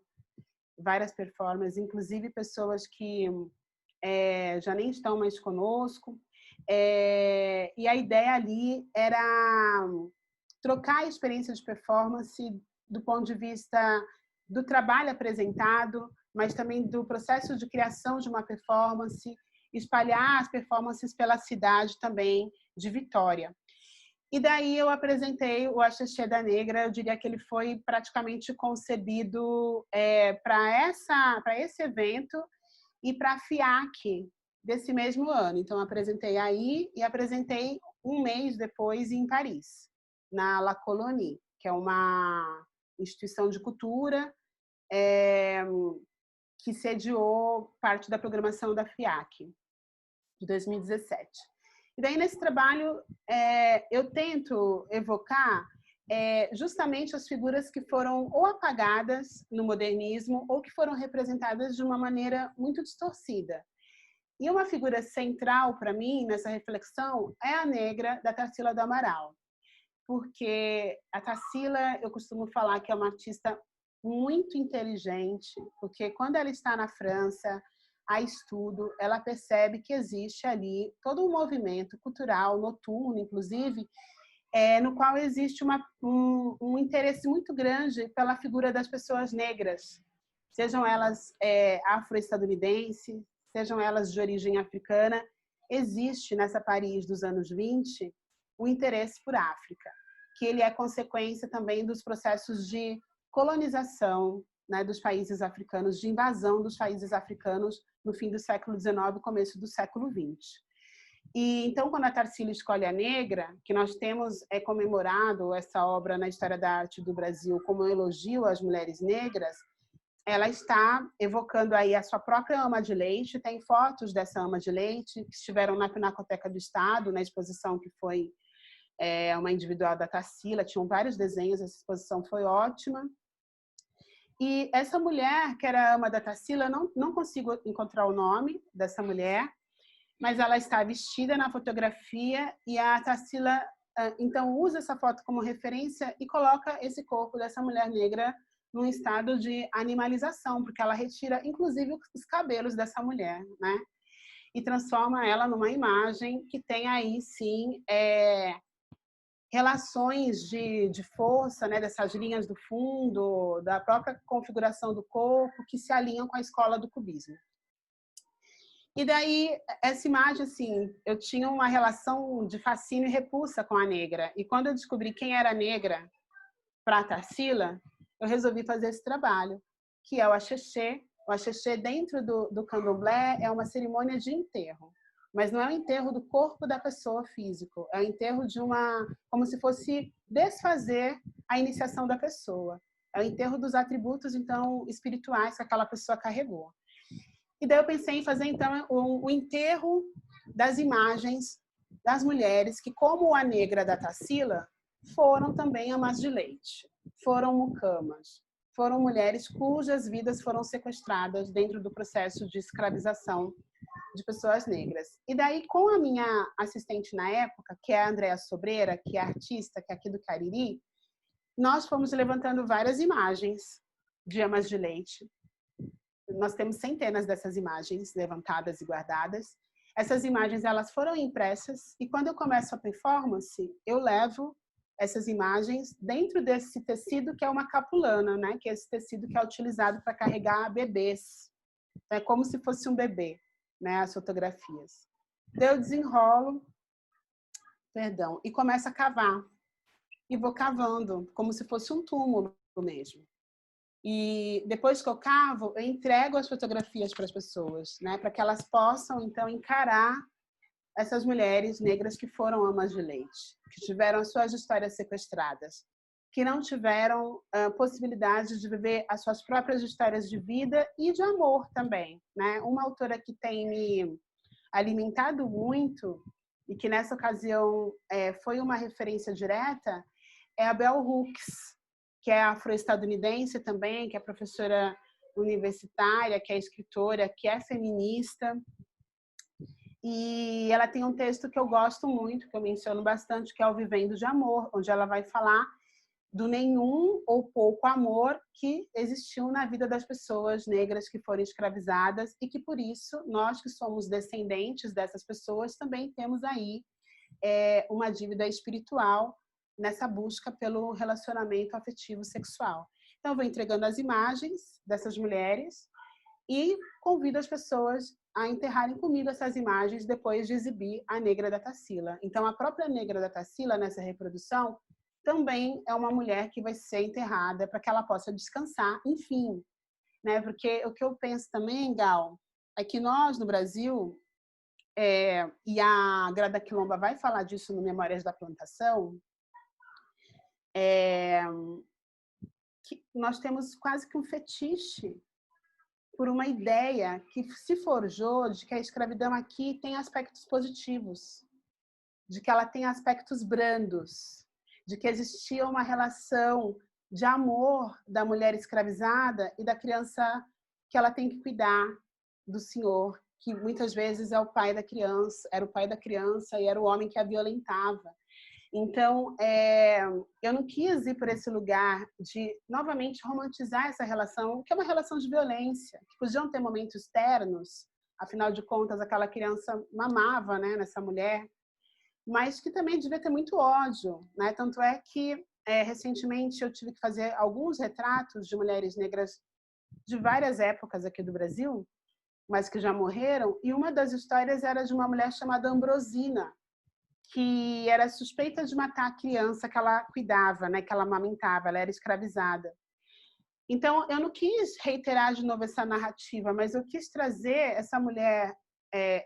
várias performers, inclusive pessoas que já nem estão mais conosco, e a ideia ali era trocar a experiência de performance do ponto de vista do trabalho apresentado, mas também do processo de criação de uma performance, espalhar as performances pela cidade também de Vitória. E daí eu apresentei o Axexé da Negra, eu diria que ele foi praticamente concebido para esse evento e para a FIAC desse mesmo ano. Então, apresentei aí e apresentei um mês depois em Paris, na La Colonie, que é uma instituição de cultura que sediou parte da programação da FIAC, de 2017. E daí, nesse trabalho, eu tento evocar justamente as figuras que foram ou apagadas no modernismo ou que foram representadas de uma maneira muito distorcida. E uma figura central para mim nessa reflexão é a negra da Tarsila do Amaral, porque a Tarsila, eu costumo falar que é uma artista muito inteligente, porque quando ela está na França, a estudo, ela percebe que existe ali todo um movimento cultural, noturno, inclusive, no qual existe um interesse muito grande pela figura das pessoas negras, sejam elas afro-estadunidenses, sejam elas de origem africana. Existe nessa Paris dos anos 20 o interesse por África, que ele é consequência também dos processos de colonização, né, dos países africanos, de invasão dos países africanos no fim do século XIX, começo do século XX. E então, quando a Tarsila escolhe a negra, que nós temos comemorado essa obra na história da arte do Brasil como um elogio às mulheres negras, ela está evocando aí a sua própria ama de leite. Tem fotos dessa ama de leite que estiveram na Pinacoteca do Estado, na exposição que foi uma individual da Tarsila, tinham vários desenhos, essa exposição foi ótima. E essa mulher, que era a ama da Tarsila, não consigo encontrar o nome dessa mulher, mas ela está vestida na fotografia e a Tarsila, então, usa essa foto como referência e coloca esse corpo dessa mulher negra num estado de animalização, porque ela retira, inclusive, os cabelos dessa mulher, né? E transforma ela numa imagem que tem aí, sim, relações de força, né, dessas linhas do fundo, da própria configuração do corpo, que se alinham com a escola do cubismo. E daí, essa imagem, assim, eu tinha uma relação de fascínio e repulsa com a negra. E quando eu descobri quem era negra para a Tarsila, eu resolvi fazer esse trabalho, que é o axexê. O axexê, dentro do candomblé, é uma cerimônia de enterro. Mas não é o enterro do corpo da pessoa físico, é o enterro de como se fosse desfazer a iniciação da pessoa. É o enterro dos atributos, então, espirituais que aquela pessoa carregou. E daí eu pensei em fazer, então, o enterro das imagens das mulheres que, como a negra da Tarsila, foram também amas de leite, foram mucamas, foram mulheres cujas vidas foram sequestradas dentro do processo de escravização de pessoas negras. E daí, com a minha assistente na época, que é a Andréa Sobreira, que é artista, que é aqui do Cariri, nós fomos levantando várias imagens de amas de leite. Nós temos centenas dessas imagens levantadas e guardadas. Essas imagens, elas foram impressas e quando eu começo a performance, eu levo essas imagens dentro desse tecido que é uma capulana, né? Que é esse tecido que é utilizado para carregar bebês. É como se fosse um bebê, né? As fotografias. Daí eu desenrolo, e começo a cavar. E vou cavando, como se fosse um túmulo mesmo. E depois que eu cavo, eu entrego as fotografias para as pessoas, né? Para que elas possam, então, encarar essas mulheres negras que foram amas de leite, que tiveram as suas histórias sequestradas, que não tiveram possibilidade de viver as suas próprias histórias de vida e de amor também, né? Uma autora que tem me alimentado muito e que nessa ocasião foi uma referência direta é a Bell Hooks, que é afro-estadunidense também, que é professora universitária, que é escritora, que é feminista. E ela tem um texto que eu gosto muito, que eu menciono bastante, que é o Vivendo de Amor, onde ela vai falar do nenhum ou pouco amor que existiu na vida das pessoas negras que foram escravizadas e que, por isso, nós que somos descendentes dessas pessoas também temos aí uma dívida espiritual nessa busca pelo relacionamento afetivo sexual. Então, eu vou entregando as imagens dessas mulheres e convido as pessoas a enterrarem comigo essas imagens depois de exibir a negra da Tarsila. Então, a própria negra da Tarsila, nessa reprodução, também é uma mulher que vai ser enterrada para que ela possa descansar, enfim. Né? Porque o que eu penso também, Gal, é que nós, no Brasil, e a Grada Quilomba vai falar disso no Memórias da Plantação, que nós temos quase que um fetiche por uma ideia que se forjou de que a escravidão aqui tem aspectos positivos, de que ela tem aspectos brandos, de que existia uma relação de amor da mulher escravizada e da criança que ela tem que cuidar do senhor, que muitas vezes é o pai da criança, era o pai da criança e era o homem que a violentava. Então, eu não quis ir por esse lugar de, novamente, romantizar essa relação, que é uma relação de violência, que podiam ter momentos ternos, afinal de contas, aquela criança mamava, né, nessa mulher, mas que também devia ter muito ódio, né? Tanto é que, recentemente, eu tive que fazer alguns retratos de mulheres negras de várias épocas aqui do Brasil, mas que já morreram, e uma das histórias era de uma mulher chamada Ambrosina, que era suspeita de matar a criança que ela cuidava, né, que ela amamentava, ela era escravizada. Então, eu não quis reiterar de novo essa narrativa, mas eu quis trazer essa mulher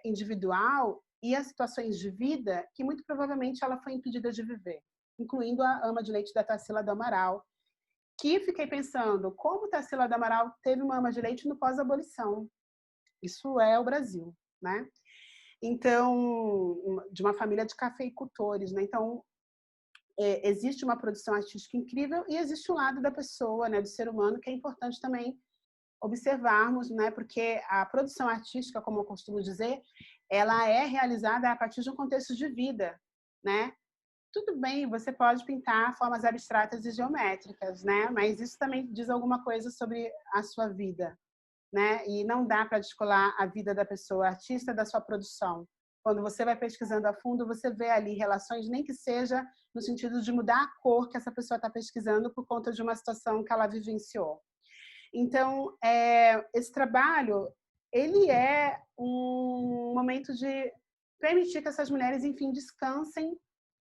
individual e as situações de vida que, muito provavelmente, ela foi impedida de viver, incluindo a ama de leite da Tarsila do Amaral, que fiquei pensando, como Tarsila do Amaral teve uma ama de leite no pós-abolição? Isso é o Brasil, né? Então, de uma família de cafeicultores, né? Então, existe uma produção artística incrível e existe um lado da pessoa, né, do ser humano, que é importante também observarmos, né, porque a produção artística, como eu costumo dizer, ela é realizada a partir de um contexto de vida, né? Tudo bem, você pode pintar formas abstratas e geométricas, né? Mas isso também diz alguma coisa sobre a sua vida, né? E não dá para descolar a vida da pessoa artista da sua produção. Quando você vai pesquisando a fundo, você vê ali relações, nem que seja no sentido de mudar a cor que essa pessoa está pesquisando por conta de uma situação que ela vivenciou. Então, esse trabalho, ele é um momento de permitir que essas mulheres, enfim, descansem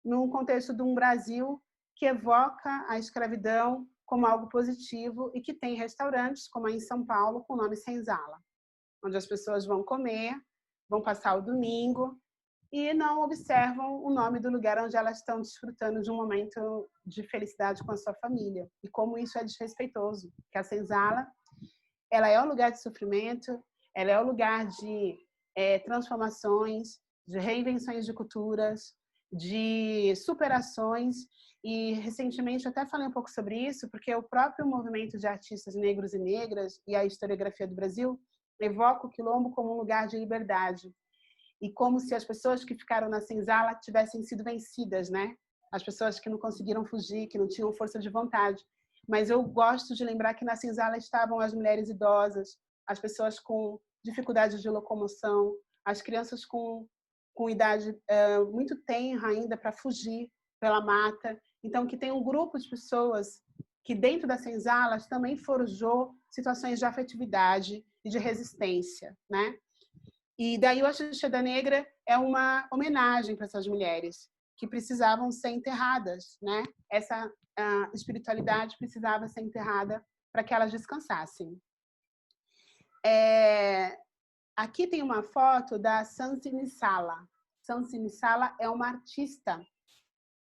num contexto de um Brasil que evoca a escravidão como algo positivo e que tem restaurantes, como aí em São Paulo, com o nome Senzala, onde as pessoas vão comer, vão passar o domingo e não observam o nome do lugar onde elas estão desfrutando de um momento de felicidade com a sua família. E como isso é desrespeitoso, que a Senzala, ela é um lugar de sofrimento, ela é um lugar de transformações, de reinvenções de culturas, de superações. E recentemente eu até falei um pouco sobre isso, porque o próprio movimento de artistas negros e negras e a historiografia do Brasil evoca o Quilombo como um lugar de liberdade. E como se as pessoas que ficaram na senzala tivessem sido vencidas, né? As pessoas que não conseguiram fugir, que não tinham força de vontade. Mas eu gosto de lembrar que na senzala estavam as mulheres idosas, as pessoas com dificuldade de locomoção, as crianças com idade muito tenra ainda para fugir pela mata. Então, que tem um grupo de pessoas que dentro das senzalas também forjou situações de afetividade e de resistência, né? E daí o Axixé da Negra é uma homenagem para essas mulheres que precisavam ser enterradas, né? Essa espiritualidade precisava ser enterrada para que elas descansassem. Aqui tem uma foto da Sansini Sala. Sansini Sala é uma artista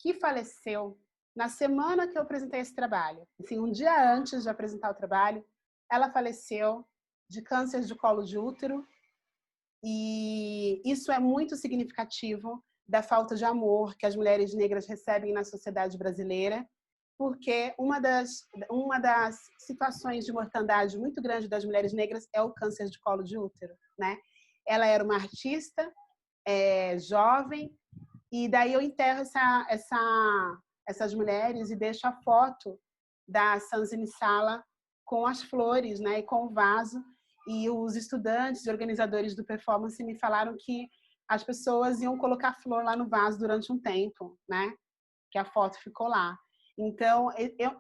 que faleceu na semana que eu apresentei esse trabalho. Assim, um dia antes de apresentar o trabalho, ela faleceu de câncer de colo de útero. E isso é muito significativo da falta de amor que as mulheres negras recebem na sociedade brasileira, porque uma das situações de mortandade muito grande das mulheres negras é o câncer de colo de útero, né? Ela era uma artista jovem, e daí eu enterro essas mulheres e deixo a foto da Sansini Sala com as flores, né, e com o vaso. E os estudantes e organizadores do performance me falaram que as pessoas iam colocar flor lá no vaso durante um tempo, né? Que a foto ficou lá. Então,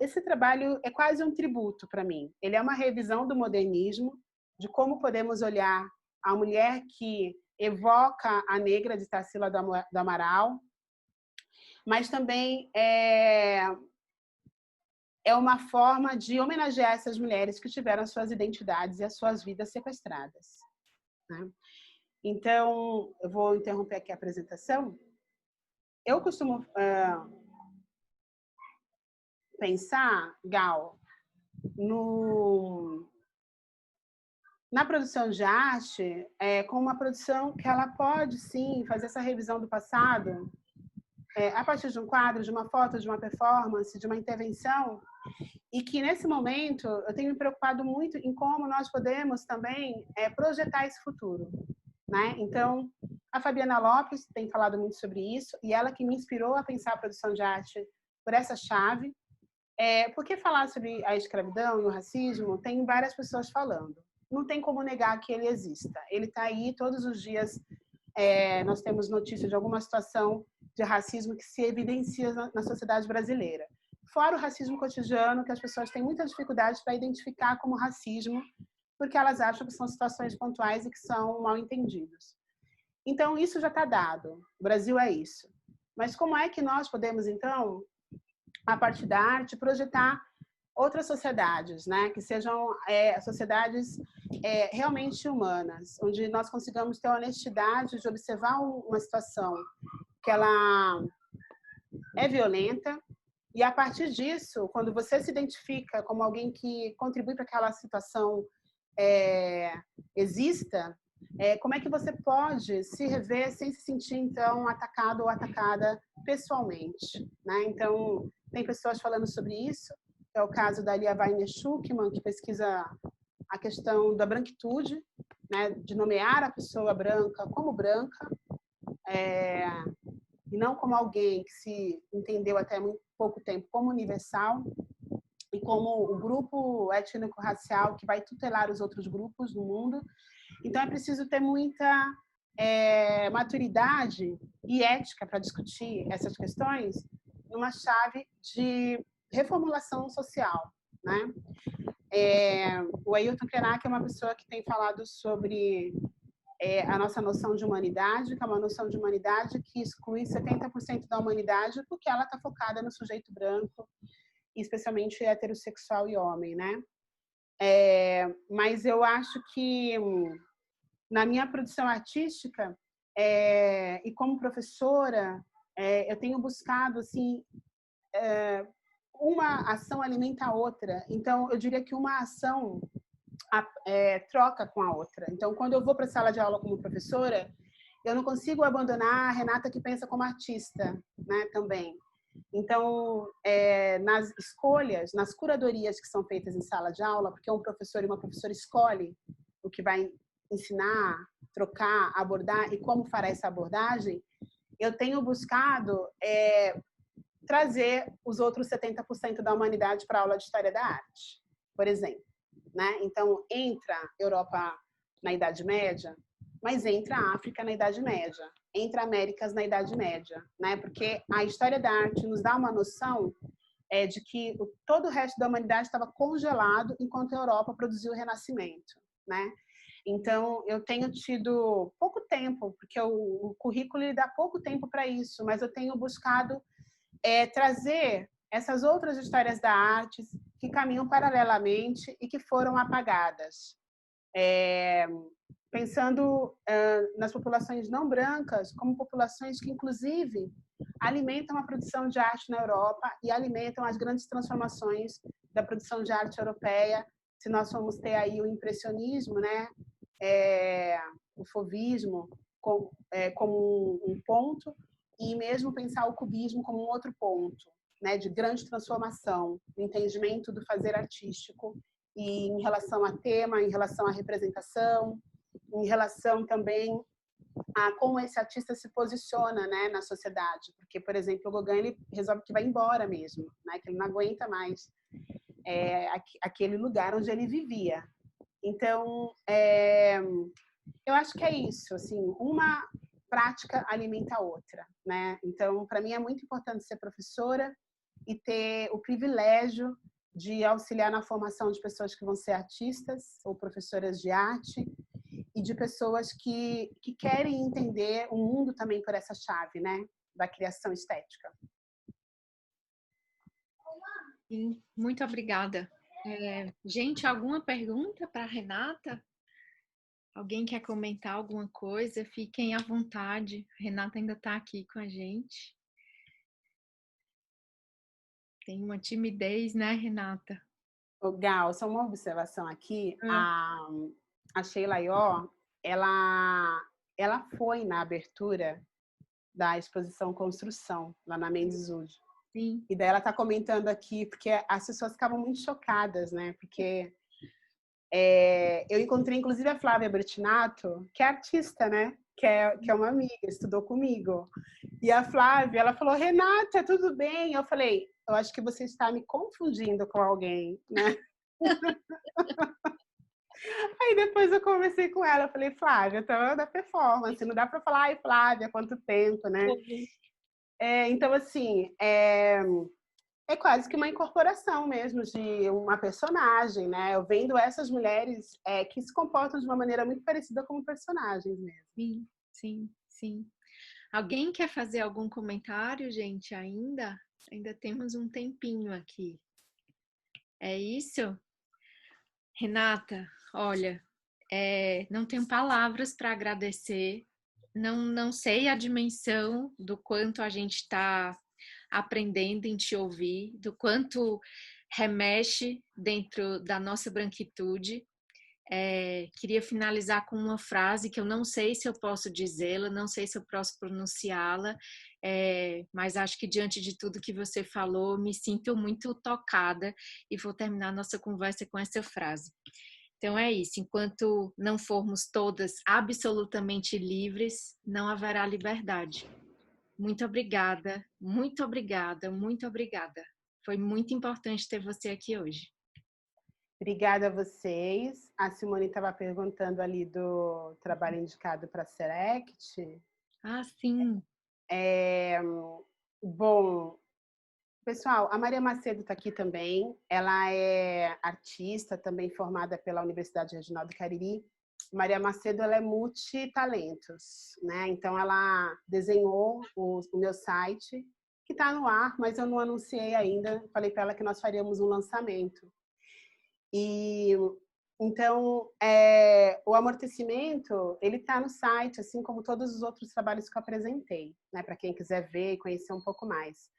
esse trabalho é quase um tributo para mim. Ele é uma revisão do modernismo, de como podemos olhar a mulher que evoca a negra de Tarsila do Amaral, mas também é uma forma de homenagear essas mulheres que tiveram as suas identidades e as suas vidas sequestradas, né? Então, eu vou interromper aqui a apresentação. Eu costumo pensar, Gal, na produção de arte como uma produção que ela pode, sim, fazer essa revisão do passado a partir de um quadro, de uma foto, de uma performance, de uma intervenção, e que, nesse momento, eu tenho me preocupado muito em como nós podemos também projetar esse futuro, né? Então, a Fabiana Lopes tem falado muito sobre isso, e ela que me inspirou a pensar a produção de arte por essa chave, porque falar sobre a escravidão e o racismo tem várias pessoas falando. não tem como negar que ele exista. Ele está aí todos os dias. Nós temos notícia de alguma situação de racismo que se evidencia na sociedade brasileira. Fora o racismo cotidiano, que as pessoas têm muita dificuldade para identificar como racismo, porque elas acham que são situações pontuais e que são mal entendidos. Então, isso já está dado. O Brasil é isso. Mas como é que nós podemos, então, a partir da arte, projetar outras sociedades, né? Que sejam sociedades realmente humanas, onde nós consigamos ter a honestidade de observar uma situação que ela é violenta, e a partir disso, quando você se identifica como alguém que contribui para que aquela situação exista, como é que você pode se rever sem se sentir, então, atacado ou atacada pessoalmente, né? Então, tem pessoas falando sobre isso, é o caso da Lia Weiner-Schuckmann, que pesquisa a questão da branquitude, né? De nomear a pessoa branca como branca, e não como alguém que se entendeu até muito pouco tempo como universal, e como o grupo étnico-racial que vai tutelar os outros grupos no mundo. Então, é preciso ter muita maturidade e ética para discutir essas questões numa chave de reformulação social, né? O Ailton Krenak é uma pessoa que tem falado sobre a nossa noção de humanidade, que é uma noção de humanidade que exclui 70% da humanidade porque ela está focada no sujeito branco, especialmente heterossexual e homem, né? Mas eu acho que na minha produção artística e como professora, eu tenho buscado assim uma ação alimenta a outra. Então, eu diria que uma ação troca com a outra. Então, quando eu vou para a sala de aula como professora, eu não consigo abandonar a Renata que pensa como artista, né, também. Então, nas escolhas, nas curadorias que são feitas em sala de aula, porque um professor e uma professora escolhe o que vai ensinar, trocar, abordar e como fará essa abordagem, eu tenho buscado trazer os outros 70% da humanidade para a aula de História da Arte, por exemplo, né? Então, entra a Europa na Idade Média, mas entra a África na Idade Média, entra Américas na Idade Média, né? Porque a História da Arte nos dá uma noção de que todo o resto da humanidade estava congelado enquanto a Europa produziu o Renascimento, né? Então, eu tenho tido pouco tempo, porque o currículo ele dá pouco tempo para isso, mas eu tenho buscado trazer essas outras histórias da arte que caminham paralelamente e que foram apagadas. Pensando nas populações não brancas como populações que, inclusive, alimentam a produção de arte na Europa e alimentam as grandes transformações da produção de arte europeia. Se nós formos ter aí o impressionismo, né, o fauvismo como um ponto, e mesmo pensar o cubismo como um outro ponto, né, de grande transformação, no entendimento do fazer artístico, e em relação a tema, em relação à representação, em relação também a como esse artista se posiciona, né, na sociedade. Porque, por exemplo, o Gauguin ele resolve que vai embora mesmo, né, que ele não aguenta mais aquele lugar onde ele vivia. Então, eu acho que é isso, assim, uma prática alimenta a outra, né? Então, para mim é muito importante ser professora e ter o privilégio de auxiliar na formação de pessoas que vão ser artistas ou professoras de arte e de pessoas que querem entender o mundo também por essa chave, né, da criação estética. Sim, muito obrigada. Gente, alguma pergunta para a Renata? Alguém quer comentar alguma coisa? Fiquem à vontade. A Renata ainda está aqui com a gente. Tem uma timidez, né, Renata? Gal, só uma observação aqui. A Sheila Ió, ela foi na abertura da exposição Construção, lá na Mendes Ude. Sim. E daí ela está comentando aqui, porque as pessoas ficavam muito chocadas, né? Porque eu encontrei, inclusive, a Flávia Bertinato, que é artista, né? Que é uma amiga, estudou comigo. E a Flávia, ela falou, Renata, tudo bem? Eu falei, eu acho que você está me confundindo com alguém, né? Aí depois eu conversei com ela, eu falei, Flávia, então da performance, não dá para falar, ai, Flávia, quanto tempo, né? Então, assim, é quase que uma incorporação mesmo de uma personagem, né? Eu vendo essas mulheres que se comportam de uma maneira muito parecida com personagens mesmo. Sim, sim, sim. Alguém quer fazer algum comentário, gente, ainda? Ainda temos um tempinho aqui. É isso? Renata, olha, não tenho palavras para agradecer. Não sei a dimensão do quanto a gente está aprendendo em te ouvir, do quanto remexe dentro da nossa branquitude. Queria finalizar com uma frase que eu não sei se eu posso dizê-la, não sei se eu posso pronunciá-la, mas acho que diante de tudo que você falou, me sinto muito tocada e vou terminar nossa conversa com essa frase. Então é isso, enquanto não formos todas absolutamente livres, não haverá liberdade. Muito obrigada, muito obrigada, muito obrigada. Foi muito importante ter você aqui hoje. Obrigada a vocês. A Simone estava perguntando ali do trabalho indicado para a Select. Ah, sim. Bom, pessoal, a Maria Macedo está aqui também. Ela é artista, também formada pela Universidade Regional do Cariri. Maria Macedo, ela é multitalentos, né? Então, ela desenhou o meu site, que está no ar, mas eu não anunciei ainda. Falei para ela que nós faríamos um lançamento. E então, o amortecimento, ele está no site, assim como todos os outros trabalhos que eu apresentei, né? Para quem quiser ver e conhecer um pouco mais.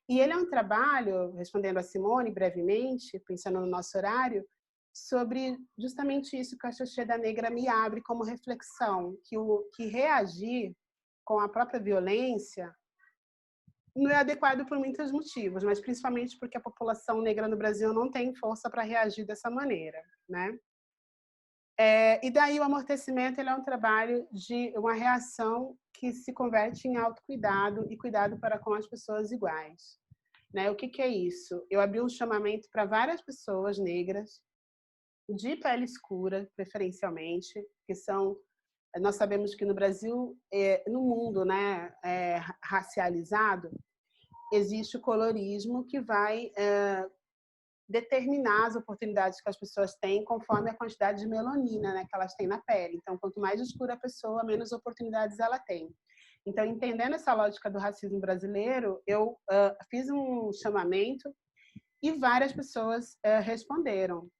E ele é um trabalho, respondendo a Simone brevemente, pensando no nosso horário, sobre justamente isso que a Xoxê da Negra me abre como reflexão, que reagir com a própria violência não é adequado por muitos motivos, mas principalmente porque a população negra no Brasil não tem força para reagir dessa maneira, né? E daí o amortecimento, ele é um trabalho de uma reação que se converte em autocuidado e cuidado para com as pessoas iguais. Né? O que é isso? Eu abri um chamamento para várias pessoas negras, de pele escura, preferencialmente, que são... Nós sabemos que no Brasil, no mundo, né, racializado, existe o colorismo que vai determinar as oportunidades que as pessoas têm conforme a quantidade de melanina, né, que elas têm na pele. Então, quanto mais escura a pessoa, menos oportunidades ela tem. Então, entendendo essa lógica do racismo brasileiro, eu fiz um chamamento e várias pessoas responderam.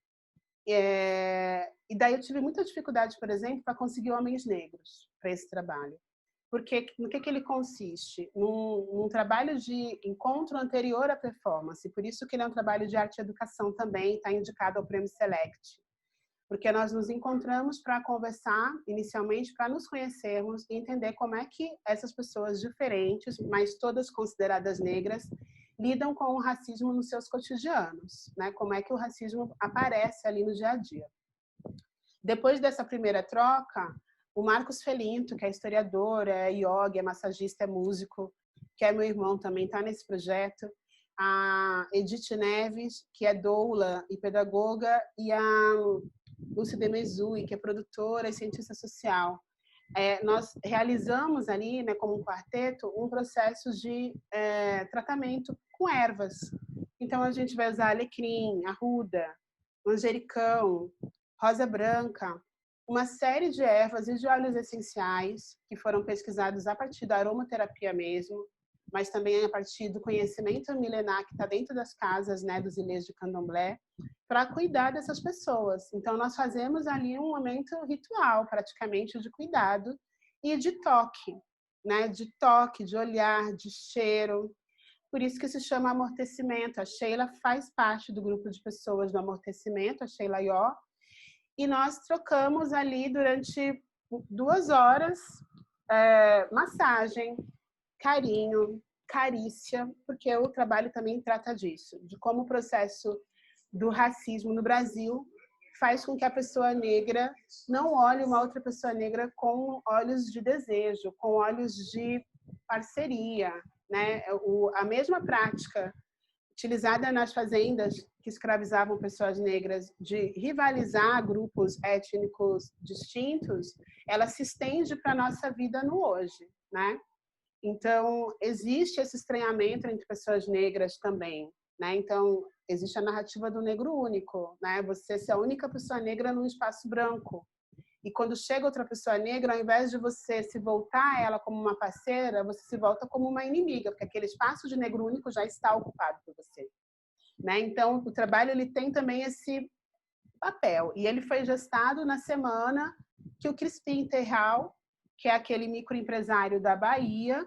E daí eu tive muita dificuldade, por exemplo, para conseguir homens negros para esse trabalho. Porque no que ele consiste? Num trabalho de encontro anterior à performance. Por isso que ele é um trabalho de arte e educação também, está indicado ao Prêmio Select. Porque nós nos encontramos para conversar, inicialmente, para nos conhecermos e entender como é que essas pessoas diferentes, mas todas consideradas negras, lidam com o racismo nos seus cotidianos, né? Como é que o racismo aparece ali no dia a dia. Depois dessa primeira troca, o Marcos Felinto, que é historiador, é yoga, é massagista, é músico, que é meu irmão também, está nesse projeto. A Edith Neves, que é doula e pedagoga, e a Lúcia Demezui, que é produtora e cientista social. Nós realizamos ali, né, como um quarteto, um processo de tratamento com ervas. Então, a gente vai usar alecrim, arruda, manjericão, rosa branca, uma série de ervas e de óleos essenciais que foram pesquisados a partir da aromaterapia mesmo, mas também a partir do conhecimento milenar que está dentro das casas, né, dos ilês de candomblé, para cuidar dessas pessoas. Então, nós fazemos ali um momento ritual, praticamente, de cuidado e de toque, né, de toque, de olhar, de cheiro. Por isso que se chama amortecimento. A Sheila faz parte do grupo de pessoas do amortecimento, a Sheila Ió, e nós trocamos ali durante 2 horas massagem, carinho, carícia, porque o trabalho também trata disso, de como o processo do racismo no Brasil faz com que a pessoa negra não olhe uma outra pessoa negra com olhos de desejo, com olhos de parceria, né? A mesma prática utilizada nas fazendas que escravizavam pessoas negras, de rivalizar grupos étnicos distintos, ela se estende para a nossa vida no hoje, né? Então, existe esse estranhamento entre pessoas negras também, né? Então, existe a narrativa do negro único, né? Você ser a única pessoa negra num espaço branco. E quando chega outra pessoa negra, ao invés de você se voltar a ela como uma parceira, você se volta como uma inimiga, porque aquele espaço de negro único já está ocupado por você, né? Então, o trabalho ele tem também esse papel. E ele foi gestado na semana que o Crispim Terral, que é aquele microempresário da Bahia,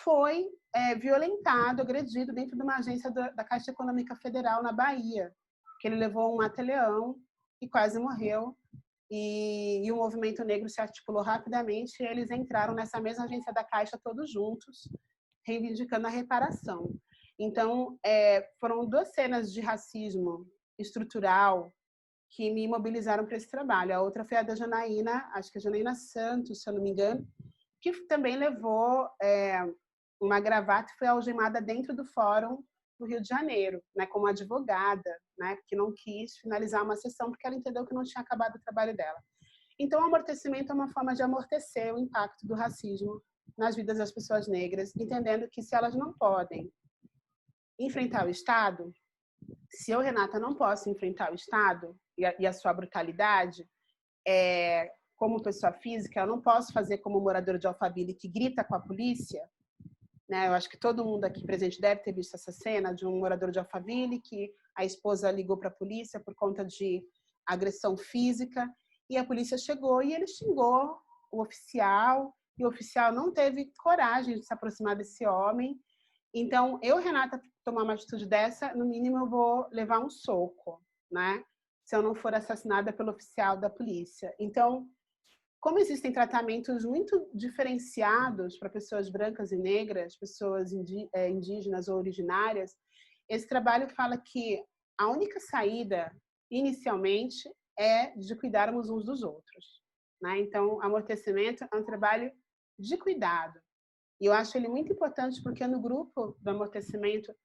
foi violentado, agredido dentro de uma agência da Caixa Econômica Federal na Bahia, que ele levou um mata-leão e quase morreu. E o movimento negro se articulou rapidamente e eles entraram nessa mesma agência da Caixa todos juntos, reivindicando a reparação. Então, foram 2 cenas de racismo estrutural que me mobilizaram para esse trabalho. A outra foi a da Janaína, acho que a Janaína Santos, se eu não me engano, que também levou uma gravata e foi algemada dentro do fórum do Rio de Janeiro, né, como advogada, né, que não quis finalizar uma sessão porque ela entendeu que não tinha acabado o trabalho dela. Então, o amortecimento é uma forma de amortecer o impacto do racismo nas vidas das pessoas negras, entendendo que se elas não podem enfrentar o Estado, se eu, Renata, não posso enfrentar o Estado e a sua brutalidade, como pessoa física, eu não posso fazer como morador de Alphaville que grita com a polícia, né? Eu acho que todo mundo aqui presente deve ter visto essa cena de um morador de Alphaville que a esposa ligou para a polícia por conta de agressão física e a polícia chegou e ele xingou o oficial e o oficial não teve coragem de se aproximar desse homem. Então, eu, Renata, tomar uma atitude dessa, no mínimo eu vou levar um soco, né? Se eu não for assassinada pelo oficial da polícia. Então, como existem tratamentos muito diferenciados para pessoas brancas e negras, pessoas indígenas ou originárias, esse trabalho fala que a única saída, inicialmente, é de cuidarmos uns dos outros, né? Então, amortecimento é um trabalho de cuidado. E eu acho ele muito importante porque no grupo do amortecimento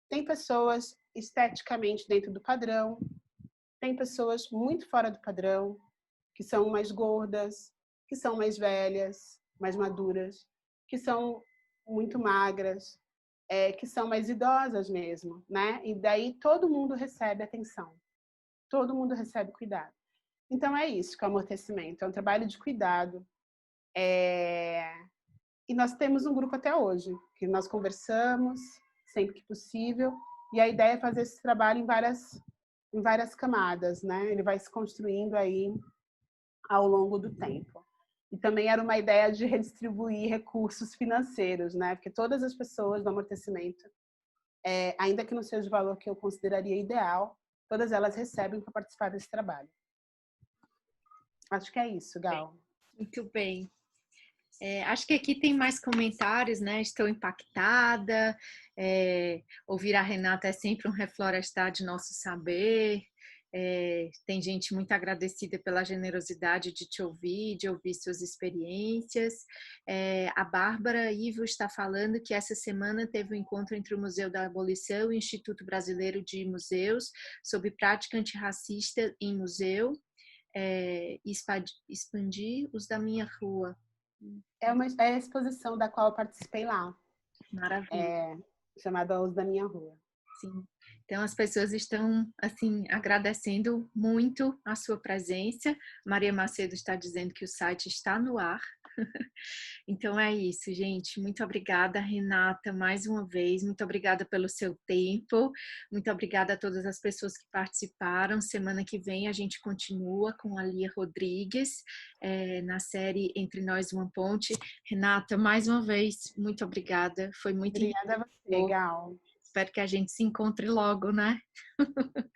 tem pessoas esteticamente dentro do padrão, tem pessoas muito fora do padrão, que são mais gordas, que são mais velhas, mais maduras, que são muito magras, que são mais idosas mesmo, né? E daí todo mundo recebe atenção, todo mundo recebe cuidado. Então é isso que é o amortecimento, é um trabalho de cuidado. E nós temos um grupo até hoje, que nós conversamos sempre que possível, e a ideia é fazer esse trabalho em várias camadas, né? Ele vai se construindo aí ao longo do tempo. E também era uma ideia de redistribuir recursos financeiros, né? Porque todas as pessoas do amortecimento, ainda que não seja o valor que eu consideraria ideal, todas elas recebem para participar desse trabalho. Acho que é isso, Gal. Muito bem. Acho que aqui tem mais comentários, né? Estou impactada. Ouvir a Renata é sempre um reflorestar de nosso saber. Tem gente muito agradecida pela generosidade de te ouvir, de ouvir suas experiências. A Bárbara Ivo está falando que essa semana teve um encontro entre o Museu da Abolição e o Instituto Brasileiro de Museus sobre prática antirracista em museu. Expandir os da minha rua. É a exposição da qual eu participei lá. Maravilha. Chamada Os da Minha Rua. Sim. Então, as pessoas estão, assim, agradecendo muito a sua presença. Maria Macedo está dizendo que o site está no ar. Então, é isso, gente. Muito obrigada, Renata, mais uma vez. Muito obrigada pelo seu tempo. Muito obrigada a todas as pessoas que participaram. Semana que vem a gente continua com a Lia Rodrigues, na série Entre Nós Uma Ponte. Renata, mais uma vez, muito obrigada. Foi muito Obrigada a você, legal. Espero que a gente se encontre logo, né?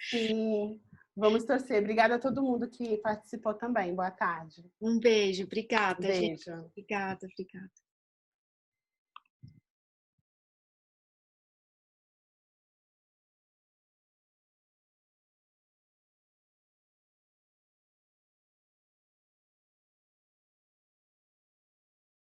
Sim, vamos torcer. Obrigada a todo mundo que participou também. Boa tarde. Um beijo, obrigada, Beijo. gente. Obrigada.